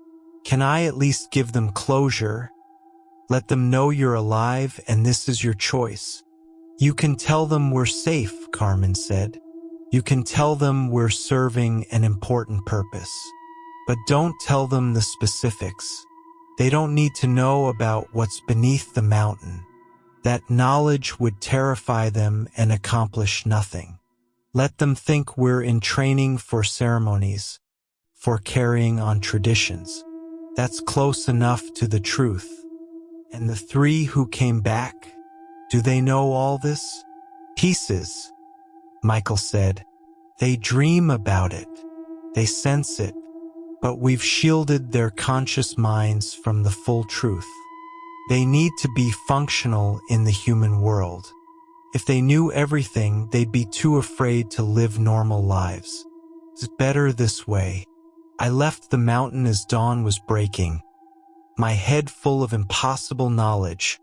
Can I at least give them closure? Let them know you're alive and this is your choice. You can tell them we're safe, Carmen said. You can tell them we're serving an important purpose. But don't tell them the specifics. They don't need to know about what's beneath the mountain. That knowledge would terrify them and accomplish nothing. Let them think we're in training for ceremonies, for carrying on traditions. That's close enough to the truth. And the 3 who came back, do they know all this? Pieces, Michael said. They dream about it. They sense it. But we've shielded their conscious minds from the full truth. They need to be functional in the human world. If they knew everything, they'd be too afraid to live normal lives. It's better this way. I left the mountain as dawn was breaking, my head full of impossible knowledge,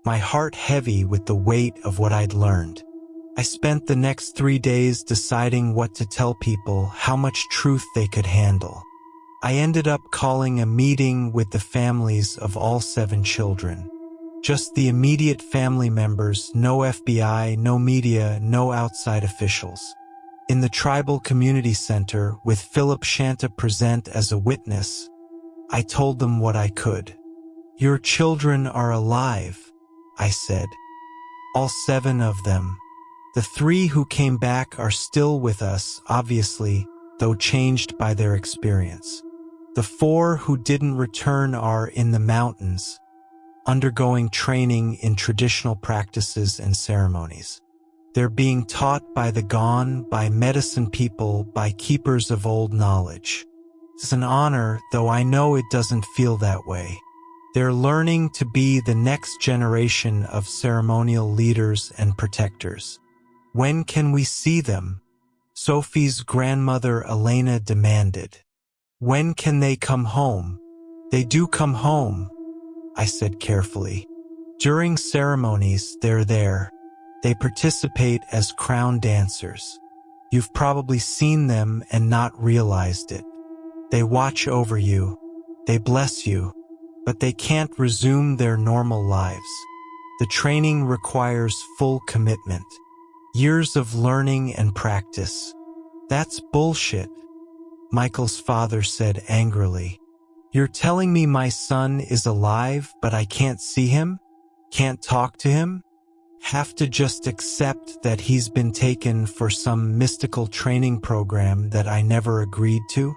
my heart heavy with the weight of what I'd learned. I spent the next 3 days deciding what to tell people, how much truth they could handle. I ended up calling a meeting with the families of all 7 children. Just the immediate family members, no FBI, no media, no outside officials. In the Tribal Community Center, with Philip Shanta present as a witness, I told them what I could. Your children are alive, I said. All 7 of them. The 3 who came back are still with us, obviously, though changed by their experience. The 4 who didn't return are in the mountains, undergoing training in traditional practices and ceremonies. They're being taught by the gone, by medicine people, by keepers of old knowledge. It's an honor, though I know it doesn't feel that way. They're learning to be the next generation of ceremonial leaders and protectors. When can we see them? Sophie's grandmother Elena demanded. When can they come home? They do come home, I said carefully. During ceremonies, they're there. They participate as crown dancers. You've probably seen them and not realized it. They watch over you. They bless you. But they can't resume their normal lives. The training requires full commitment. Years of learning and practice. That's bullshit, Michael's father said angrily. You're telling me my son is alive, but I can't see him? Can't talk to him? Have to just accept that he's been taken for some mystical training program that I never agreed to?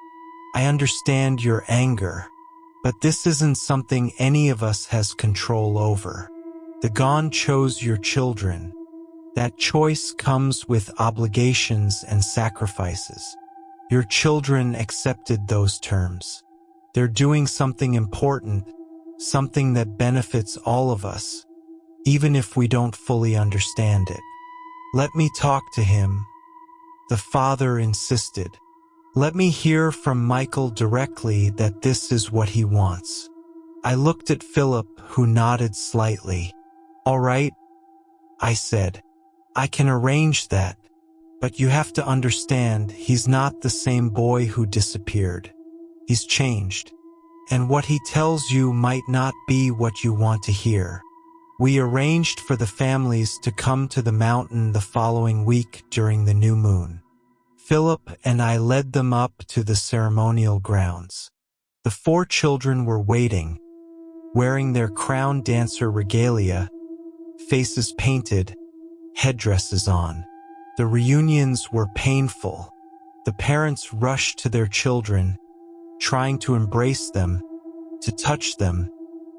I understand your anger, but this isn't something any of us has control over. The gone chose your children. That choice comes with obligations and sacrifices. Your children accepted those terms. They're doing something important, something that benefits all of us, even if we don't fully understand it. Let me talk to him, the father insisted. Let me hear from Michael directly that this is what he wants. I looked at Philip, who nodded slightly. All right, I said. I can arrange that, but you have to understand he's not the same boy who disappeared. He's changed, and what he tells you might not be what you want to hear. We arranged for the families to come to the mountain the following week during the new moon. Philip and I led them up to the ceremonial grounds. The 4 children were waiting, wearing their crown dancer regalia, faces painted, headdresses on. The reunions were painful. The parents rushed to their children, trying to embrace them, to touch them,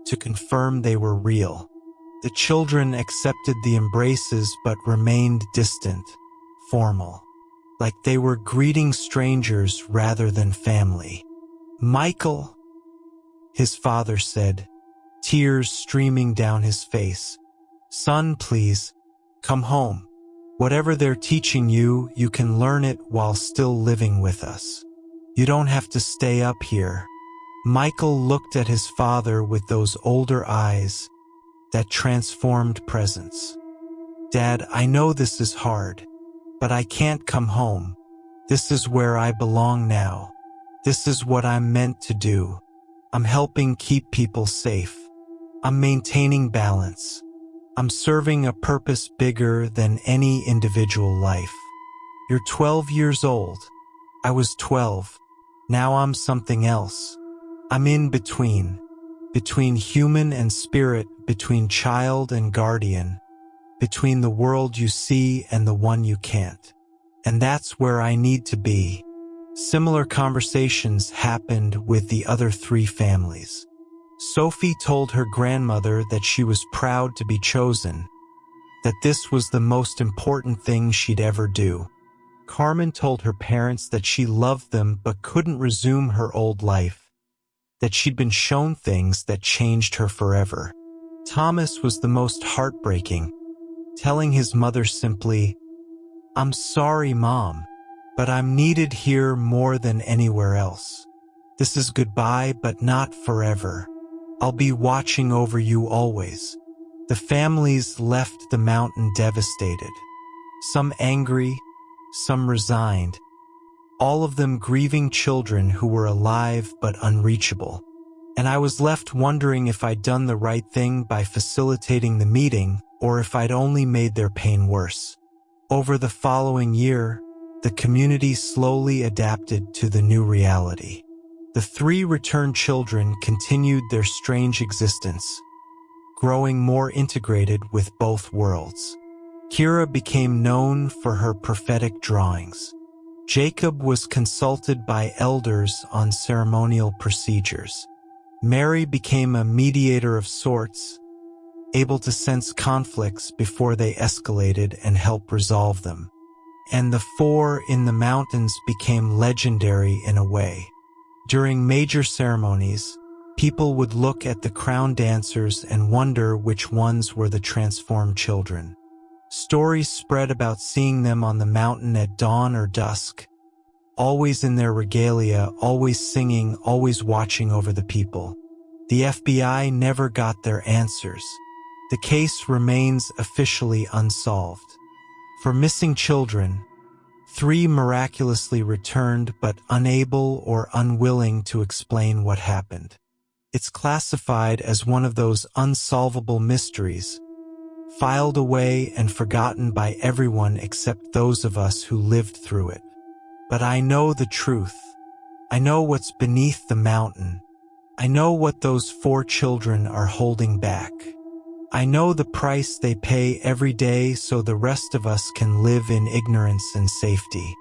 to confirm they were real. The children accepted the embraces but remained distant, formal, like they were greeting strangers rather than family. "Michael," his father said, tears streaming down his face. "Son, please, come home. Whatever they're teaching you, you can learn it while still living with us. You don't have to stay up here." Michael looked at his father with those older eyes, that transformed presence. "Dad, I know this is hard, but I can't come home. This is where I belong now. This is what I'm meant to do. I'm helping keep people safe. I'm maintaining balance. I'm serving a purpose bigger than any individual life. You're 12 years old. I was 12. Now I'm something else. I'm in between human and spirit, between child and guardian, between the world you see and the one you can't. And that's where I need to be." Similar conversations happened with the other 3 families. Sophie told her grandmother that she was proud to be chosen, that this was the most important thing she'd ever do. Carmen told her parents that she loved them but couldn't resume her old life, that she'd been shown things that changed her forever. Thomas was the most heartbreaking, telling his mother simply, "I'm sorry, Mom, but I'm needed here more than anywhere else. This is goodbye, but not forever. I'll be watching over you always." The families left the mountain devastated, some angry, some resigned, all of them grieving children who were alive but unreachable. And I was left wondering if I'd done the right thing by facilitating the meeting, or if I'd only made their pain worse. Over the following year, the community slowly adapted to the new reality. The 3 returned children continued their strange existence, growing more integrated with both worlds. Kira became known for her prophetic drawings. Jacob was consulted by elders on ceremonial procedures. Mary became a mediator of sorts, able to sense conflicts before they escalated and help resolve them. And the 4 in the mountains became legendary in a way. During major ceremonies, people would look at the crown dancers and wonder which ones were the transformed children. Stories spread about seeing them on the mountain at dawn or dusk, always in their regalia, always singing, always watching over the people. The FBI never got their answers. The case remains officially unsolved. For missing children, 3 miraculously returned but unable or unwilling to explain what happened. It's classified as one of those unsolvable mysteries, filed away and forgotten by everyone except those of us who lived through it. But I know the truth. I know what's beneath the mountain. I know what those 4 children are holding back. I know the price they pay every day so the rest of us can live in ignorance and safety.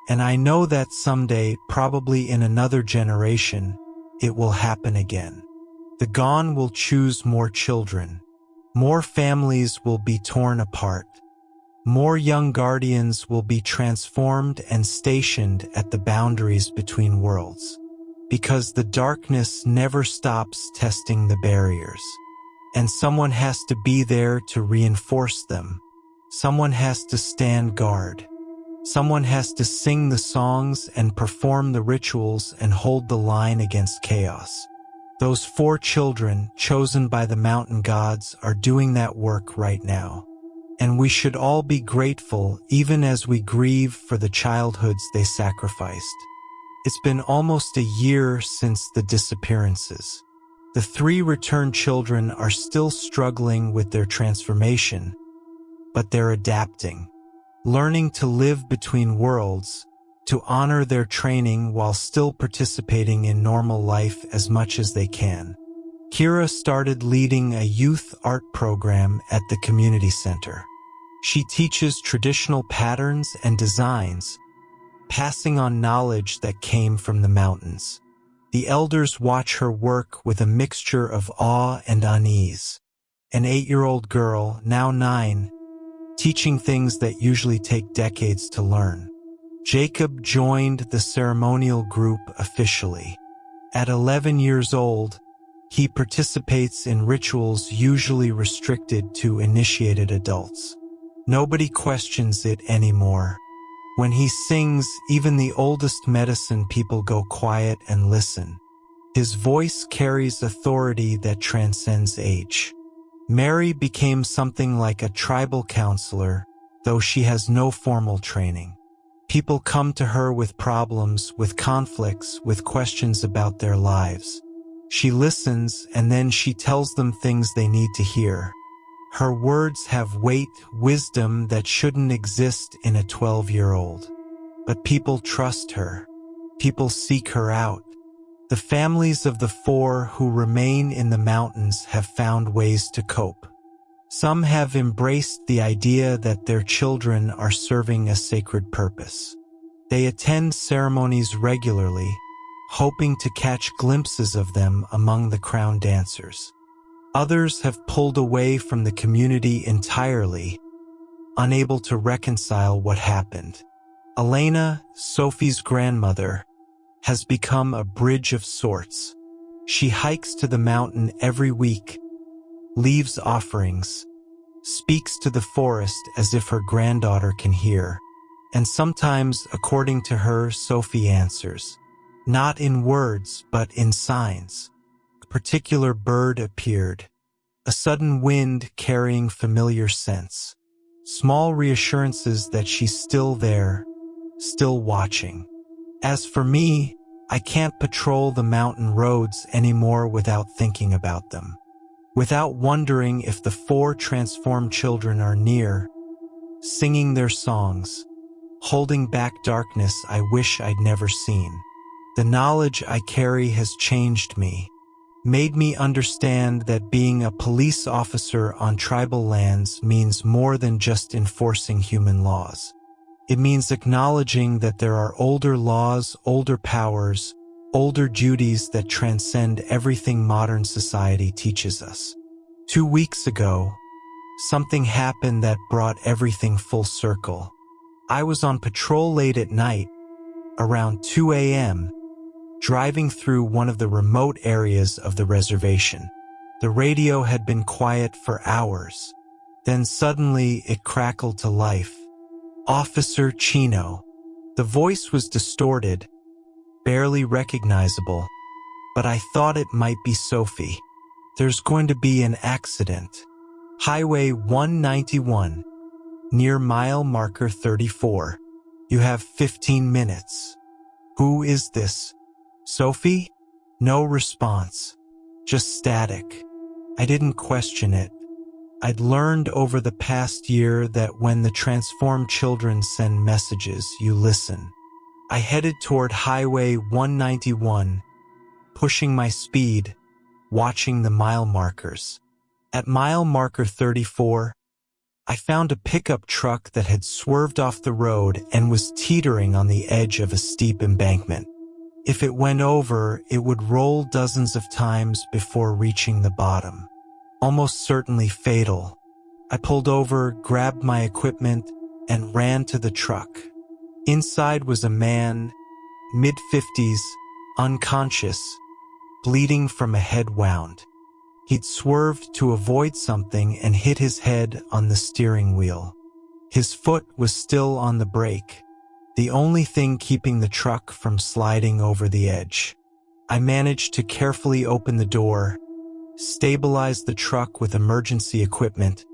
And I know that someday, probably in another generation, it will happen again. The gone will choose more children. More families will be torn apart. More young guardians will be transformed and stationed at the boundaries between worlds. Because the darkness never stops testing the barriers. And someone has to be there to reinforce them. Someone has to stand guard. Someone has to sing the songs and perform the rituals and hold the line against chaos. Those 4 children, chosen by the mountain gods, are doing that work right now. And we should all be grateful even as we grieve for the childhoods they sacrificed. It's been almost a year since the disappearances. The 3 returned children are still struggling with their transformation, but they're adapting, learning to live between worlds, to honor their training while still participating in normal life as much as they can. Kira started leading a youth art program at the community center. She teaches traditional patterns and designs, passing on knowledge that came from the mountains. The elders watch her work with a mixture of awe and unease. An 8-year-old girl, now 9, teaching things that usually take decades to learn. Jacob joined the ceremonial group officially. At 11 years old, he participates in rituals usually restricted to initiated adults. Nobody questions it anymore. When he sings, even the oldest medicine people go quiet and listen. His voice carries authority that transcends age. Mary became something like a tribal counselor, though she has no formal training. People come to her with problems, with conflicts, with questions about their lives. She listens, and then she tells them things they need to hear. Her words have weight, wisdom that shouldn't exist in a 12-year-old. But people trust her. People seek her out. The families of the 4 who remain in the mountains have found ways to cope. Some have embraced the idea that their children are serving a sacred purpose. They attend ceremonies regularly, hoping to catch glimpses of them among the crown dancers. Others have pulled away from the community entirely, unable to reconcile what happened. Elena, Sophie's grandmother, has become a bridge of sorts. She hikes to the mountain every week, leaves offerings, speaks to the forest as if her granddaughter can hear, and sometimes, according to her, Sophie answers. Not in words, but in signs. A particular bird appeared, a sudden wind carrying familiar scents, small reassurances that she's still there, still watching. As for me, I can't patrol the mountain roads anymore without thinking about them, without wondering if the 4 transformed children are near, singing their songs, holding back darkness I wish I'd never seen. The knowledge I carry has changed me, made me understand that being a police officer on tribal lands means more than just enforcing human laws. It means acknowledging that there are older laws, older powers, older duties that transcend everything modern society teaches us. 2 weeks ago, something happened that brought everything full circle. I was on patrol late at night, around 2 a.m., driving through one of the remote areas of the reservation. The radio had been quiet for hours. Then suddenly it crackled to life. Officer Chino. The voice was distorted, barely recognizable, but I thought it might be Sophie. There's going to be an accident. Highway 191, near mile marker 34. You have 15 minutes. Who is this? Sophie? No response. Just static. I didn't question it. I'd learned over the past year that when the transformed children send messages, you listen. I headed toward Highway 191, pushing my speed, watching the mile markers. At mile marker 34, I found a pickup truck that had swerved off the road and was teetering on the edge of a steep embankment. If it went over, it would roll dozens of times before reaching the bottom. Almost certainly fatal. I pulled over, grabbed my equipment, and ran to the truck. Inside was a man, mid-50s, unconscious, bleeding from a head wound. He'd swerved to avoid something and hit his head on the steering wheel. His foot was still on the brake, the only thing keeping the truck from sliding over the edge. I managed to carefully open the door, stabilize the truck with emergency equipment,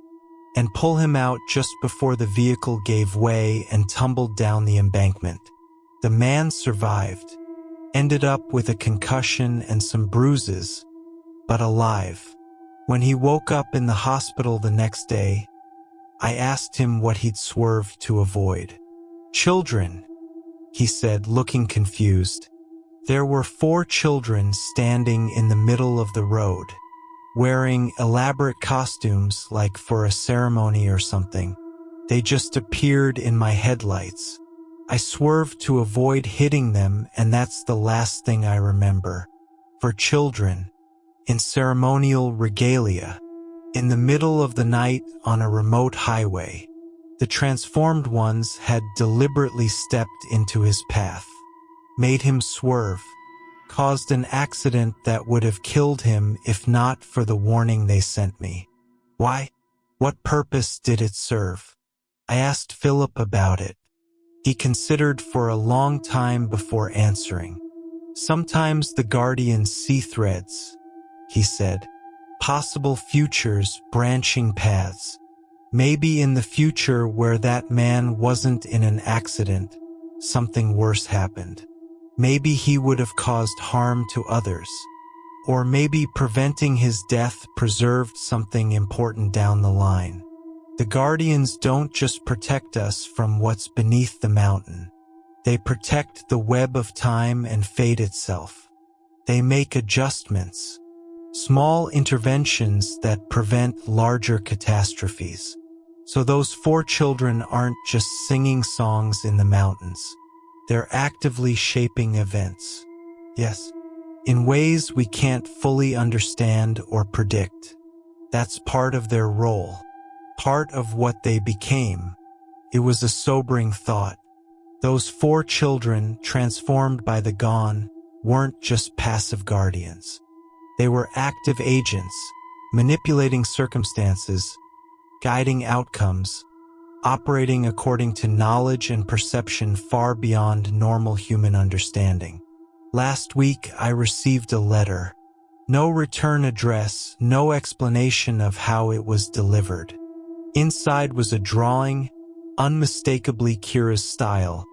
and pull him out just before the vehicle gave way and tumbled down the embankment. The man survived, ended up with a concussion and some bruises, but alive. When he woke up in the hospital the next day, I asked him what he'd swerved to avoid. Children, he said, looking confused. There were 4 children standing in the middle of the road, wearing elaborate costumes like for a ceremony or something. They just appeared in my headlights. I swerved to avoid hitting them, and that's the last thing I remember. 4 children, in ceremonial regalia, in the middle of the night on a remote highway. The transformed ones had deliberately stepped into his path, made him swerve, caused an accident that would have killed him if not for the warning they sent me. Why? What purpose did it serve? I asked Philip about it. He considered for a long time before answering. Sometimes the guardians see threads, he said. Possible futures, branching paths. Maybe in the future where that man wasn't in an accident, something worse happened. Maybe he would have caused harm to others. Or maybe preventing his death preserved something important down the line. The guardians don't just protect us from what's beneath the mountain. They protect the web of time and fate itself. They make adjustments, small interventions that prevent larger catastrophes. So those 4 children aren't just singing songs in the mountains. They're actively shaping events. Yes, in ways we can't fully understand or predict. That's part of their role, part of what they became. It was a sobering thought. Those 4 children, transformed by the gone, weren't just passive guardians. They were active agents, manipulating circumstances, guiding outcomes, operating according to knowledge and perception far beyond normal human understanding. Last week, I received a letter. No return address, no explanation of how it was delivered. Inside was a drawing, unmistakably Kira's style,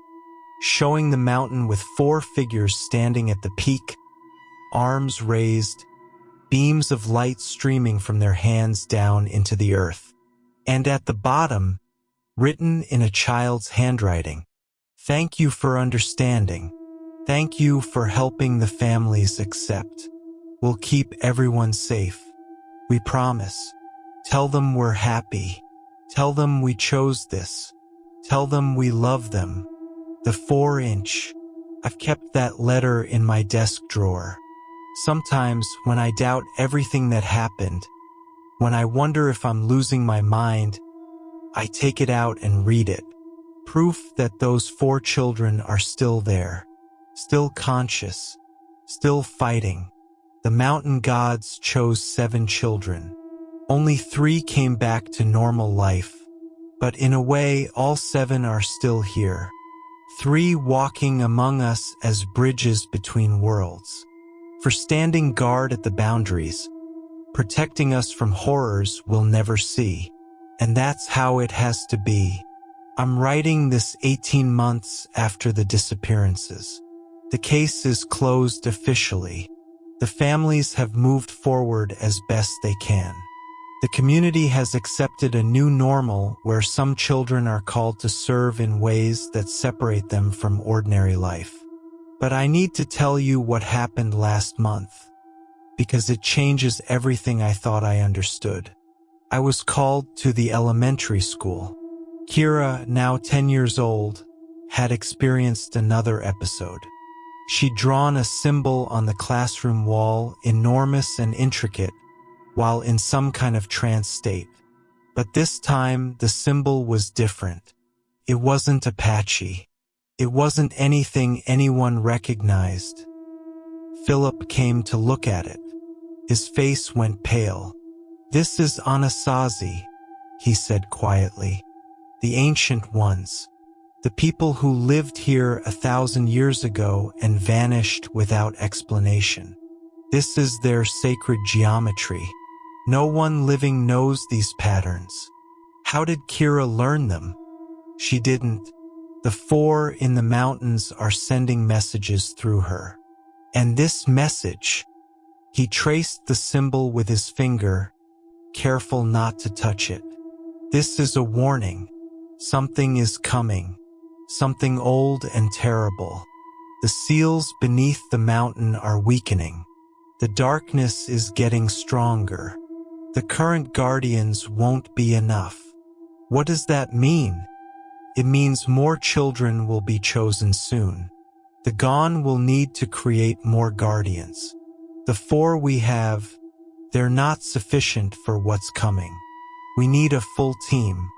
showing the mountain with 4 figures standing at the peak, arms raised, beams of light streaming from their hands down into the earth. And at the bottom, written in a child's handwriting, "Thank you for understanding. Thank you for helping the families accept. We'll keep everyone safe. We promise. Tell them we're happy. Tell them we chose this. Tell them we love them." The 4-inch. I've kept that letter in my desk drawer. Sometimes, when I doubt everything that happened, when I wonder if I'm losing my mind, I take it out and read it. Proof that those 4 children are still there, still conscious, still fighting. The mountain gods chose 7 children. Only 3 came back to normal life. But in a way, all 7 are still here. 3 walking among us as bridges between worlds. For standing guard at the boundaries, protecting us from horrors we'll never see. And that's how it has to be. I'm writing this 18 months after the disappearances. The case is closed officially. The families have moved forward as best they can. The community has accepted a new normal where some children are called to serve in ways that separate them from ordinary life. But I need to tell you what happened last month, because it changes everything I thought I understood. I was called to the elementary school. Kira, now 10 years old, had experienced another episode. She'd drawn a symbol on the classroom wall, enormous and intricate, while in some kind of trance state. But this time, the symbol was different. It wasn't Apache. It wasn't anything anyone recognized. Philip came to look at it. His face went pale. "This is Anasazi," he said quietly. "The ancient ones. The people who lived here 1,000 years ago and vanished without explanation. This is their sacred geometry. No one living knows these patterns. How did Kira learn them? She didn't. The 4 in the mountains are sending messages through her. And this message," he traced the symbol with his finger, careful not to touch it. "This is a warning. Something is coming. something old and terrible. The seals beneath the mountain are weakening. The darkness is getting stronger. The current guardians won't be enough. What does that mean? It means more children will be chosen soon. The Gon will need to create more guardians. The 4 we have, they're not sufficient for what's coming. We need a full team,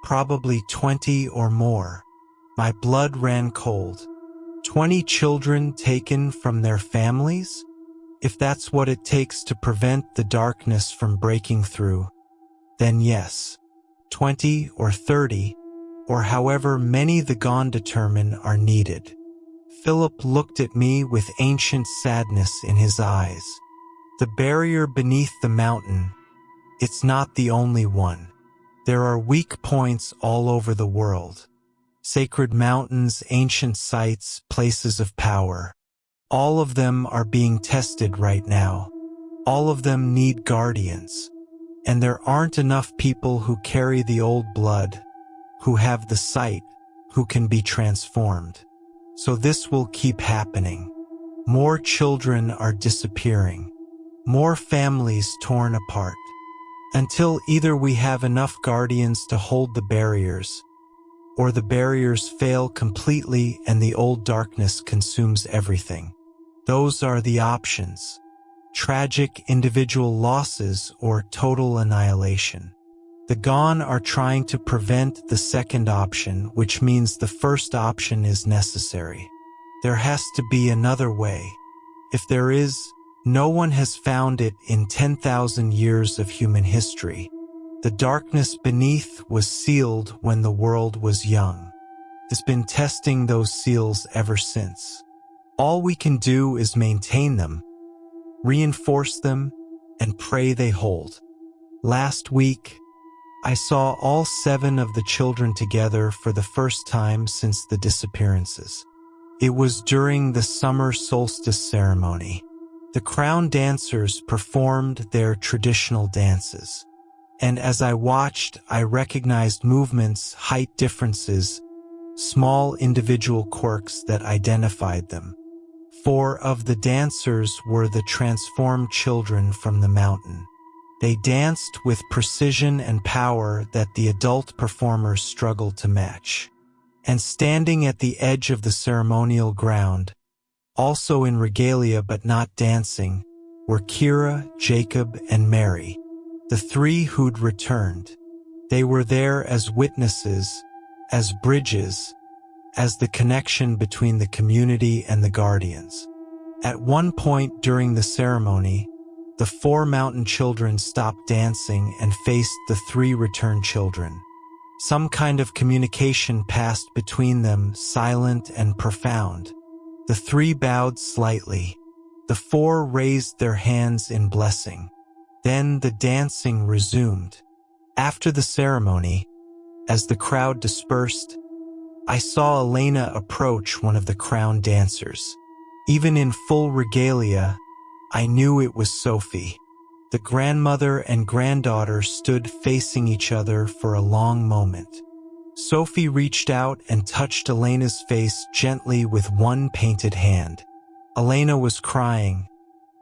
probably 20 or more. My blood ran cold. 20 children taken from their families? If that's what it takes to prevent the darkness from breaking through, then yes, 20 or 30, or however many the Gon determine are needed. Philip looked at me with ancient sadness in his eyes. The barrier beneath the mountain, it's not the only one. There are weak points all over the world. Sacred mountains, ancient sites, places of power. All of them are being tested right now. All of them need guardians. And there aren't enough people who carry the old blood, who have the sight, who can be transformed. So this will keep happening. More children are disappearing. More families torn apart. Until either we have enough guardians to hold the barriers, or the barriers fail completely and the old darkness consumes everything. Those are the options. Tragic individual losses or total annihilation. The Gon are trying to prevent the second option, which means the first option is necessary. There has to be another way. If there is, no one has found it in 10,000 years of human history. The darkness beneath was sealed when the world was young. It's been testing those seals ever since. All we can do is maintain them, reinforce them, and pray they hold. Last week, I saw all 7 of the children together for the first time since the disappearances. It was during the summer solstice ceremony. The crown dancers performed their traditional dances. And as I watched, I recognized movements, height differences, small individual quirks that identified them. 4 of the dancers were the transformed children from the mountain. They danced with precision and power that the adult performers struggled to match. And standing at the edge of the ceremonial ground, also in regalia but not dancing, were Kira, Jacob, and Mary, the 3 who'd returned. They were there as witnesses, as bridges, as the connection between the community and the guardians. At one point during the ceremony, the 4 mountain children stopped dancing and faced the 3 returned children. Some kind of communication passed between them, silent and profound. The 3 bowed slightly. The 4 raised their hands in blessing. Then the dancing resumed. After the ceremony, as the crowd dispersed, I saw Elena approach one of the crown dancers. Even in full regalia, I knew it was Sophie. The grandmother and granddaughter stood facing each other for a long moment. Sophie reached out and touched Elena's face gently with one painted hand. Elena was crying,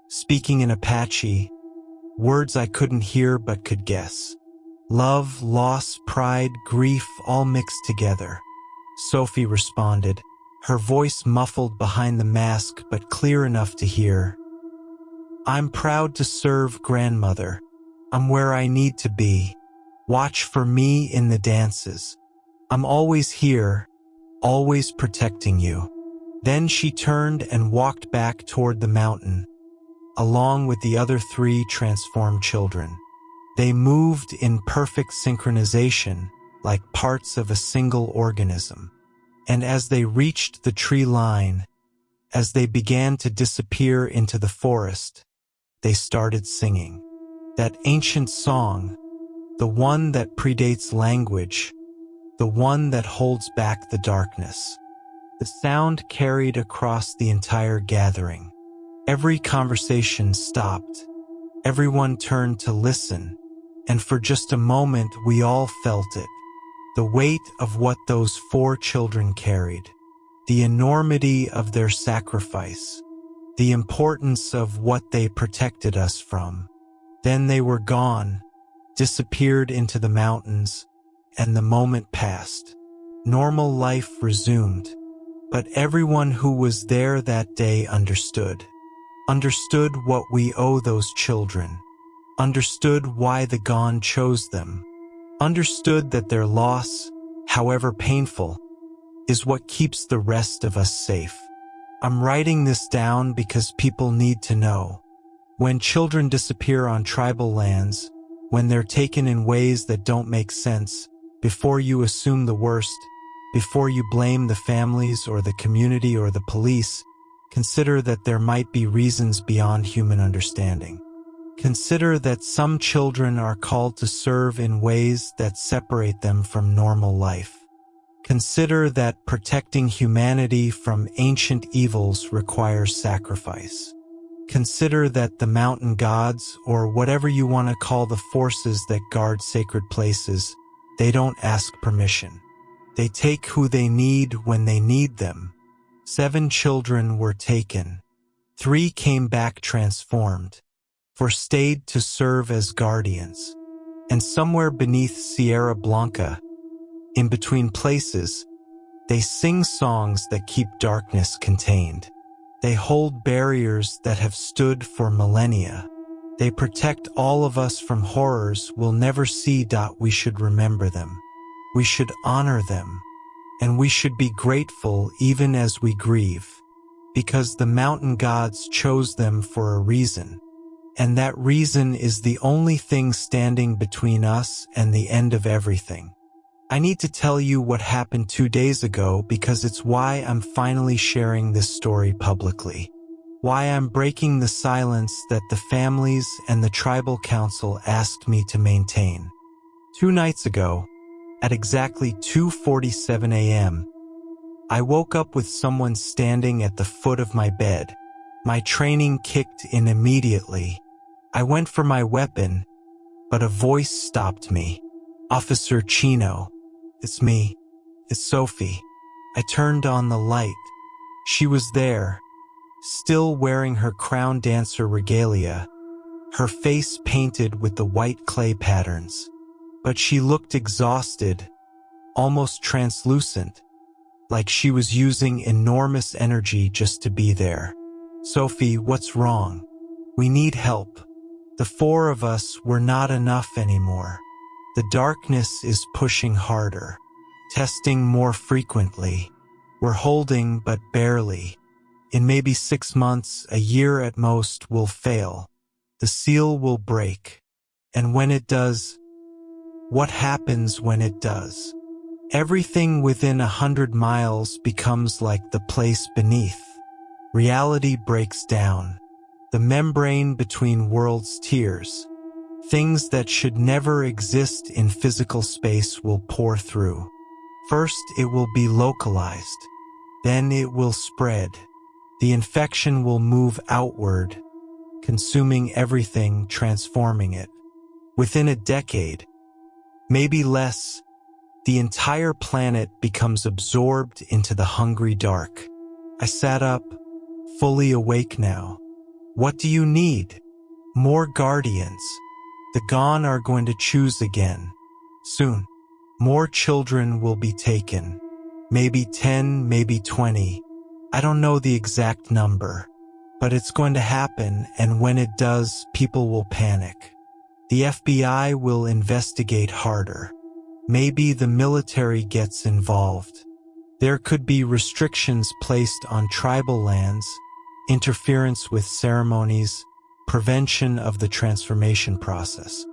speaking in Apache, words I couldn't hear but could guess. Love, loss, pride, grief, all mixed together. Sophie responded, her voice muffled behind the mask but clear enough to hear. I'm proud to serve, grandmother. I'm where I need to be. Watch for me in the dances. I'm always here, always protecting you. Then she turned and walked back toward the mountain, along with the other 3 transformed children. They moved in perfect synchronization, like parts of a single organism. And as they reached the tree line, as they began to disappear into the forest, they started singing. That ancient song, the one that predates language, the one that holds back the darkness. The sound carried across the entire gathering. Every conversation stopped. Everyone turned to listen, and for just a moment we all felt it. The weight of what those 4 children carried, the enormity of their sacrifice, the importance of what they protected us from. Then they were gone, disappeared into the mountains, and the moment passed. Normal life resumed, but everyone who was there that day understood what we owe those children, understood why the gone chose them, understood that their loss, however painful, is what keeps the rest of us safe. I'm writing this down because people need to know. When children disappear on tribal lands, when they're taken in ways that don't make sense, before you assume the worst, before you blame the families or the community or the police, consider that there might be reasons beyond human understanding. Consider that some children are called to serve in ways that separate them from normal life. Consider that protecting humanity from ancient evils requires sacrifice. Consider that the mountain gods, or whatever you want to call the forces that guard sacred places, they don't ask permission. They take who they need when they need them. 7 children were taken. 3 came back transformed. 4 stayed to serve as guardians. And somewhere beneath Sierra Blanca, in between places, they sing songs that keep darkness contained. They hold barriers that have stood for millennia. They protect all of us from horrors we'll never see. We should remember them. We should honor them. And we should be grateful even as we grieve, because the mountain gods chose them for a reason. And that reason is the only thing standing between us and the end of everything. I need to tell you what happened 2 days ago because it's why I'm finally sharing this story publicly. Why I'm breaking the silence that the families and the tribal council asked me to maintain. 2 nights ago, at exactly 2:47 a.m., I woke up with someone standing at the foot of my bed. My training kicked in immediately. I went for my weapon, but a voice stopped me. "Officer Chino." "It's me. It's Sophie." I turned on the light. She was there, still wearing her crown dancer regalia, her face painted with the white clay patterns. But she looked exhausted, almost translucent, like she was using enormous energy just to be there. "Sophie, what's wrong? We need help. The 4 of us were not enough anymore. The darkness is pushing harder, testing more frequently. We're holding, but barely. In maybe 6 months, a year at most, we'll fail. The seal will break. And when it does, what happens when it does? Everything within 100 miles becomes like the place beneath. Reality breaks down. The membrane between worlds tears. Things that should never exist in physical space will pour through. First, it will be localized. Then it will spread. The infection will move outward, consuming everything, transforming it. Within a decade, maybe less, the entire planet becomes absorbed into the hungry dark. I sat up, fully awake now. What do you need? More guardians. The gone are going to choose again. Soon, more children will be taken. Maybe 10, maybe 20. I don't know the exact number, but it's going to happen, and when it does, people will panic. The FBI will investigate harder. Maybe the military gets involved. There could be restrictions placed on tribal lands, interference with ceremonies, prevention of the transformation process.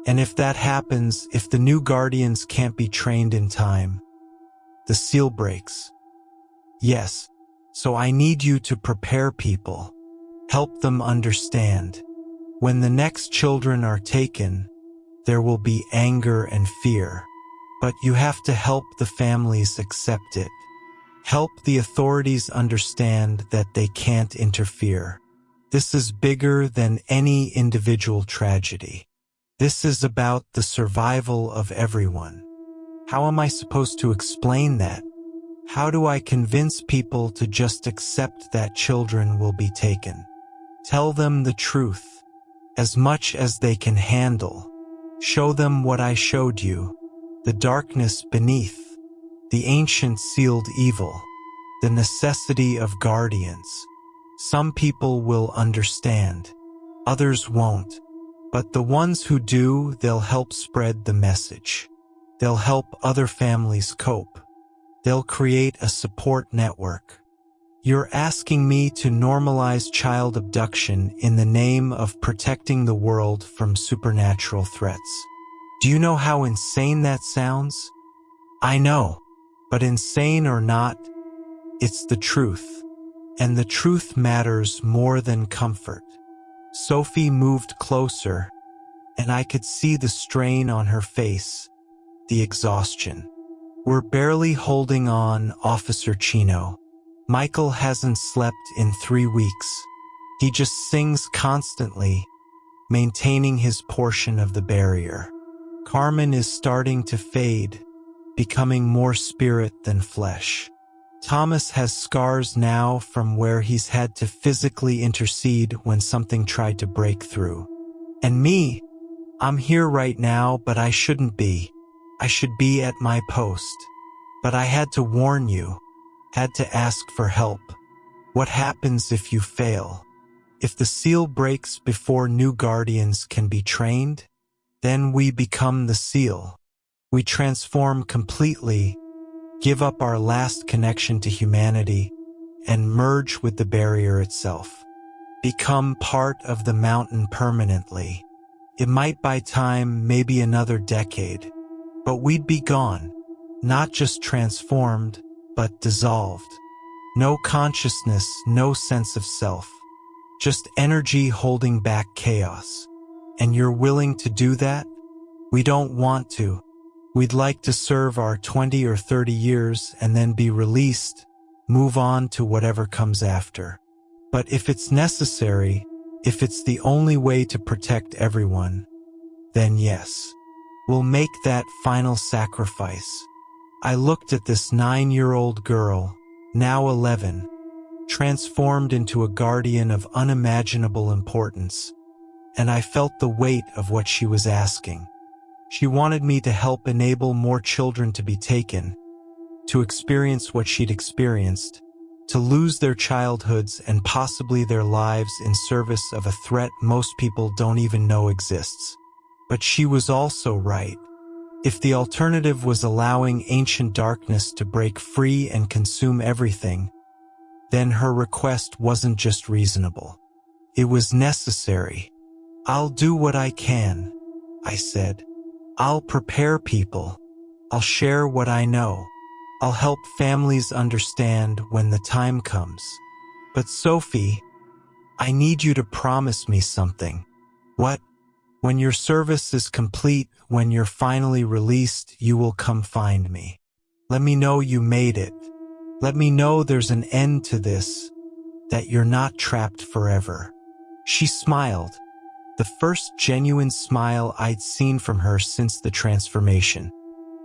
And if that happens, if the new guardians can't be trained in time, the seal breaks. Yes, so I need you to prepare people. Help them understand. When the next children are taken, there will be anger and fear. But you have to help the families accept it. Help the authorities understand that they can't interfere. This is bigger than any individual tragedy. This is about the survival of everyone. How am I supposed to explain that? How do I convince people to just accept that children will be taken? Tell them the truth, as much as they can handle. Show them what I showed you, the darkness beneath, the ancient sealed evil, the necessity of guardians. Some people will understand, others won't. But the ones who do, they'll help spread the message. They'll help other families cope. They'll create a support network. You're asking me to normalize child abduction in the name of protecting the world from supernatural threats. Do you know how insane that sounds? I know, but insane or not, it's the truth. And the truth matters more than comfort. Sophie moved closer, and I could see the strain on her face, the exhaustion. We're barely holding on, Officer Chino. Michael hasn't slept in 3 weeks. He just sings constantly, maintaining his portion of the barrier. Carmen is starting to fade, becoming more spirit than flesh. Thomas has scars now from where he's had to physically intercede when something tried to break through. And me, I'm here right now, but I shouldn't be. I should be at my post. But I had to warn you. Had to ask for help. What happens if you fail? If the seal breaks before new guardians can be trained, then we become the seal. We transform completely, give up our last connection to humanity, and merge with the barrier itself. Become part of the mountain permanently. It might buy time, maybe another decade, but we'd be gone, not just transformed, but dissolved. No consciousness, no sense of self. Just energy holding back chaos. And you're willing to do that? We don't want to. We'd like to serve our 20 or 30 years and then be released, move on to whatever comes after. But if it's necessary, if it's the only way to protect everyone, then yes, we'll make that final sacrifice. I looked at this 9-year-old girl, now 11, transformed into a guardian of unimaginable importance, and I felt the weight of what she was asking. She wanted me to help enable more children to be taken, to experience what she'd experienced, to lose their childhoods and possibly their lives in service of a threat most people don't even know exists. But she was also right. If the alternative was allowing ancient darkness to break free and consume everything, then her request wasn't just reasonable. It was necessary. I'll do what I can, I said. I'll prepare people. I'll share what I know. I'll help families understand when the time comes. But Sophie, I need you to promise me something. What? When your service is complete, when you're finally released, you will come find me. Let me know you made it. Let me know there's an end to this, that you're not trapped forever. She smiled, the first genuine smile I'd seen from her since the transformation.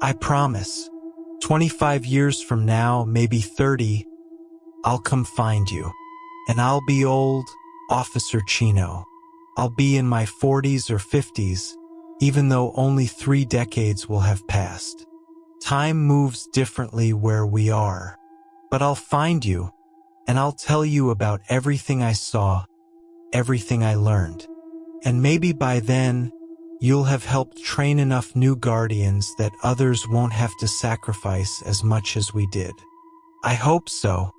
I promise. 25 years from now, maybe 30, I'll come find you. And I'll be old, Officer Chino. I'll be in my 40s or 50s, even though only 3 decades will have passed. Time moves differently where we are. But I'll find you, and I'll tell you about everything I saw, everything I learned. And maybe by then, you'll have helped train enough new guardians that others won't have to sacrifice as much as we did. I hope so.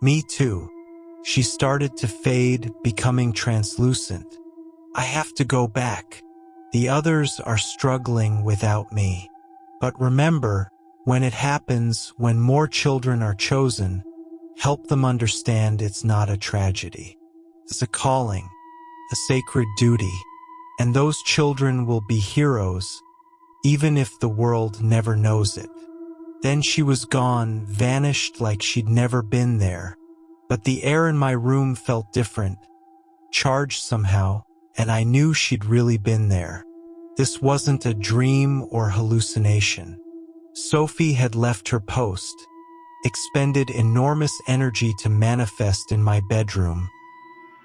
Me too. She started to fade, becoming translucent. I have to go back. The others are struggling without me. But remember, when it happens, when more children are chosen, help them understand it's not a tragedy. It's a calling, a sacred duty, and those children will be heroes, even if the world never knows it. Then she was gone, vanished like she'd never been there. But the air in my room felt different, charged somehow, and I knew she'd really been there. This wasn't a dream or hallucination. Sophie had left her post, expended enormous energy to manifest in my bedroom,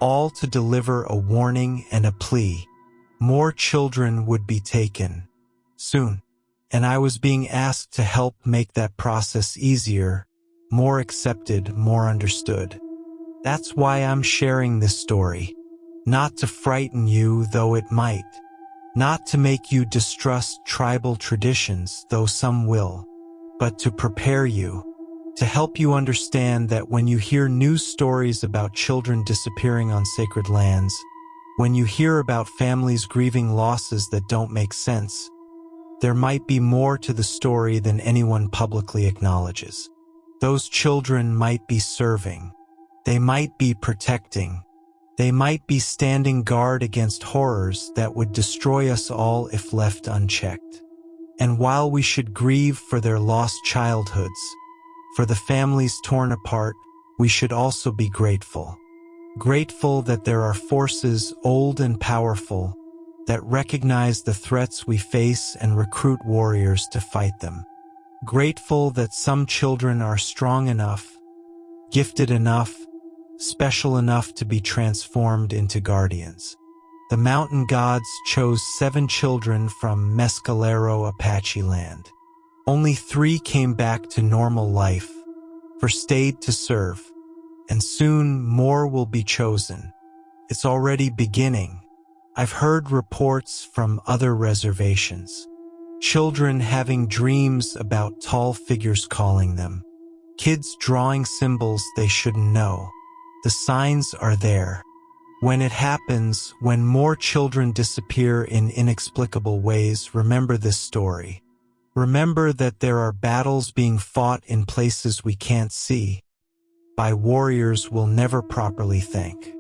all to deliver a warning and a plea. More children would be taken soon, and I was being asked to help make that process easier, more accepted, more understood. That's why I'm sharing this story. Not to frighten you, though it might. Not to make you distrust tribal traditions, though some will. But to prepare you. To help you understand that when you hear news stories about children disappearing on sacred lands, when you hear about families grieving losses that don't make sense, there might be more to the story than anyone publicly acknowledges. Those children might be serving. They might be protecting. They might be standing guard against horrors that would destroy us all if left unchecked. And while we should grieve for their lost childhoods, for the families torn apart, we should also be grateful. Grateful that there are forces old and powerful that recognize the threats we face and recruit warriors to fight them. Grateful that some children are strong enough, gifted enough, special enough to be transformed into guardians. The mountain gods chose 7 children from Mescalero Apache land. Only 3 came back to normal life, for stayed to serve, and soon more will be chosen. It's already beginning. I've heard reports from other reservations. Children having dreams about tall figures calling them. Kids drawing symbols they shouldn't know. The signs are there. When it happens, when more children disappear in inexplicable ways, remember this story. Remember that there are battles being fought in places we can't see, by warriors we'll never properly thank.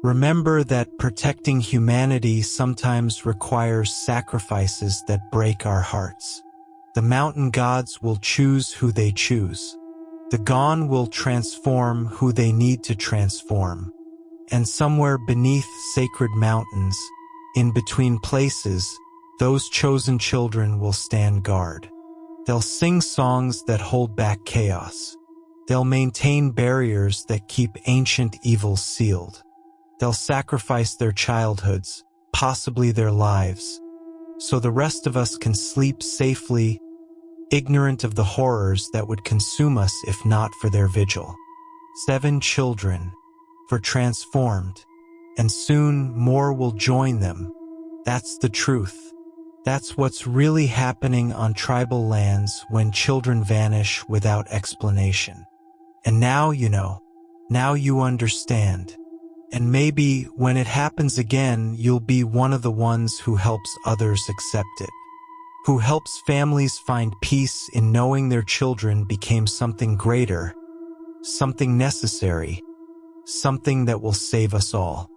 Remember that protecting humanity sometimes requires sacrifices that break our hearts. The mountain gods will choose who they choose. The gone will transform who they need to transform. And somewhere beneath sacred mountains, in between places, those chosen children will stand guard. They'll sing songs that hold back chaos. They'll maintain barriers that keep ancient evils sealed. They'll sacrifice their childhoods, possibly their lives, so the rest of us can sleep safely, ignorant of the horrors that would consume us if not for their vigil. 7 children, for transformed, and soon more will join them. That's the truth. That's what's really happening on tribal lands when children vanish without explanation. And now you know. Now you understand. And maybe when it happens again, you'll be one of the ones who helps others accept it. Who helps families find peace in knowing their children became something greater, something necessary, something that will save us all.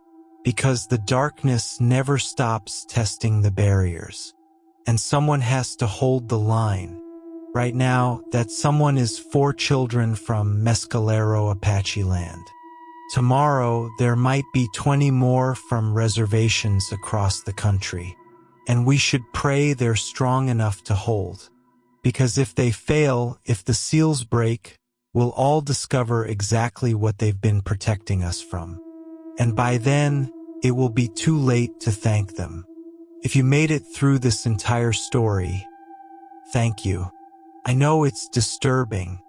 Because the darkness never stops testing the barriers. And someone has to hold the line. Right now, that someone is 4 children from Mescalero Apache land. Tomorrow, there might be 20 more from reservations across the country. And we should pray they're strong enough to hold. Because if they fail, if the seals break, we'll all discover exactly what they've been protecting us from. And by then, it will be too late to thank them. If you made it through this entire story, thank you. I know it's disturbing.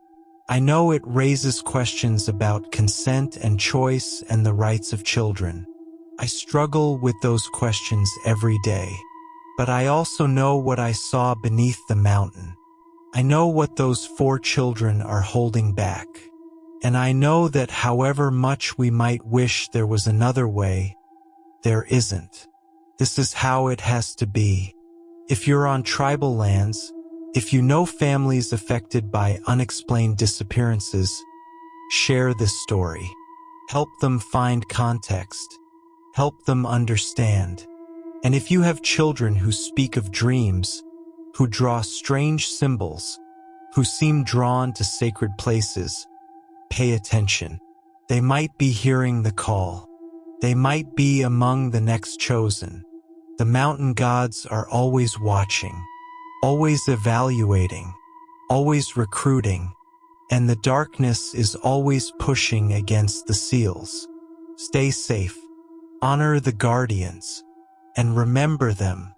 I know it raises questions about consent and choice and the rights of children. I struggle with those questions every day. But I also know what I saw beneath the mountain. I know what those 4 children are holding back. And I know that however much we might wish there was another way, there isn't. This is how it has to be. If you're on tribal lands, if you know families affected by unexplained disappearances, share this story. Help them find context. Help them understand. And if you have children who speak of dreams, who draw strange symbols, who seem drawn to sacred places, pay attention. They might be hearing the call. They might be among the next chosen. The mountain gods are always watching, always evaluating, always recruiting, and the darkness is always pushing against the seals. Stay safe, honor the guardians, and remember them.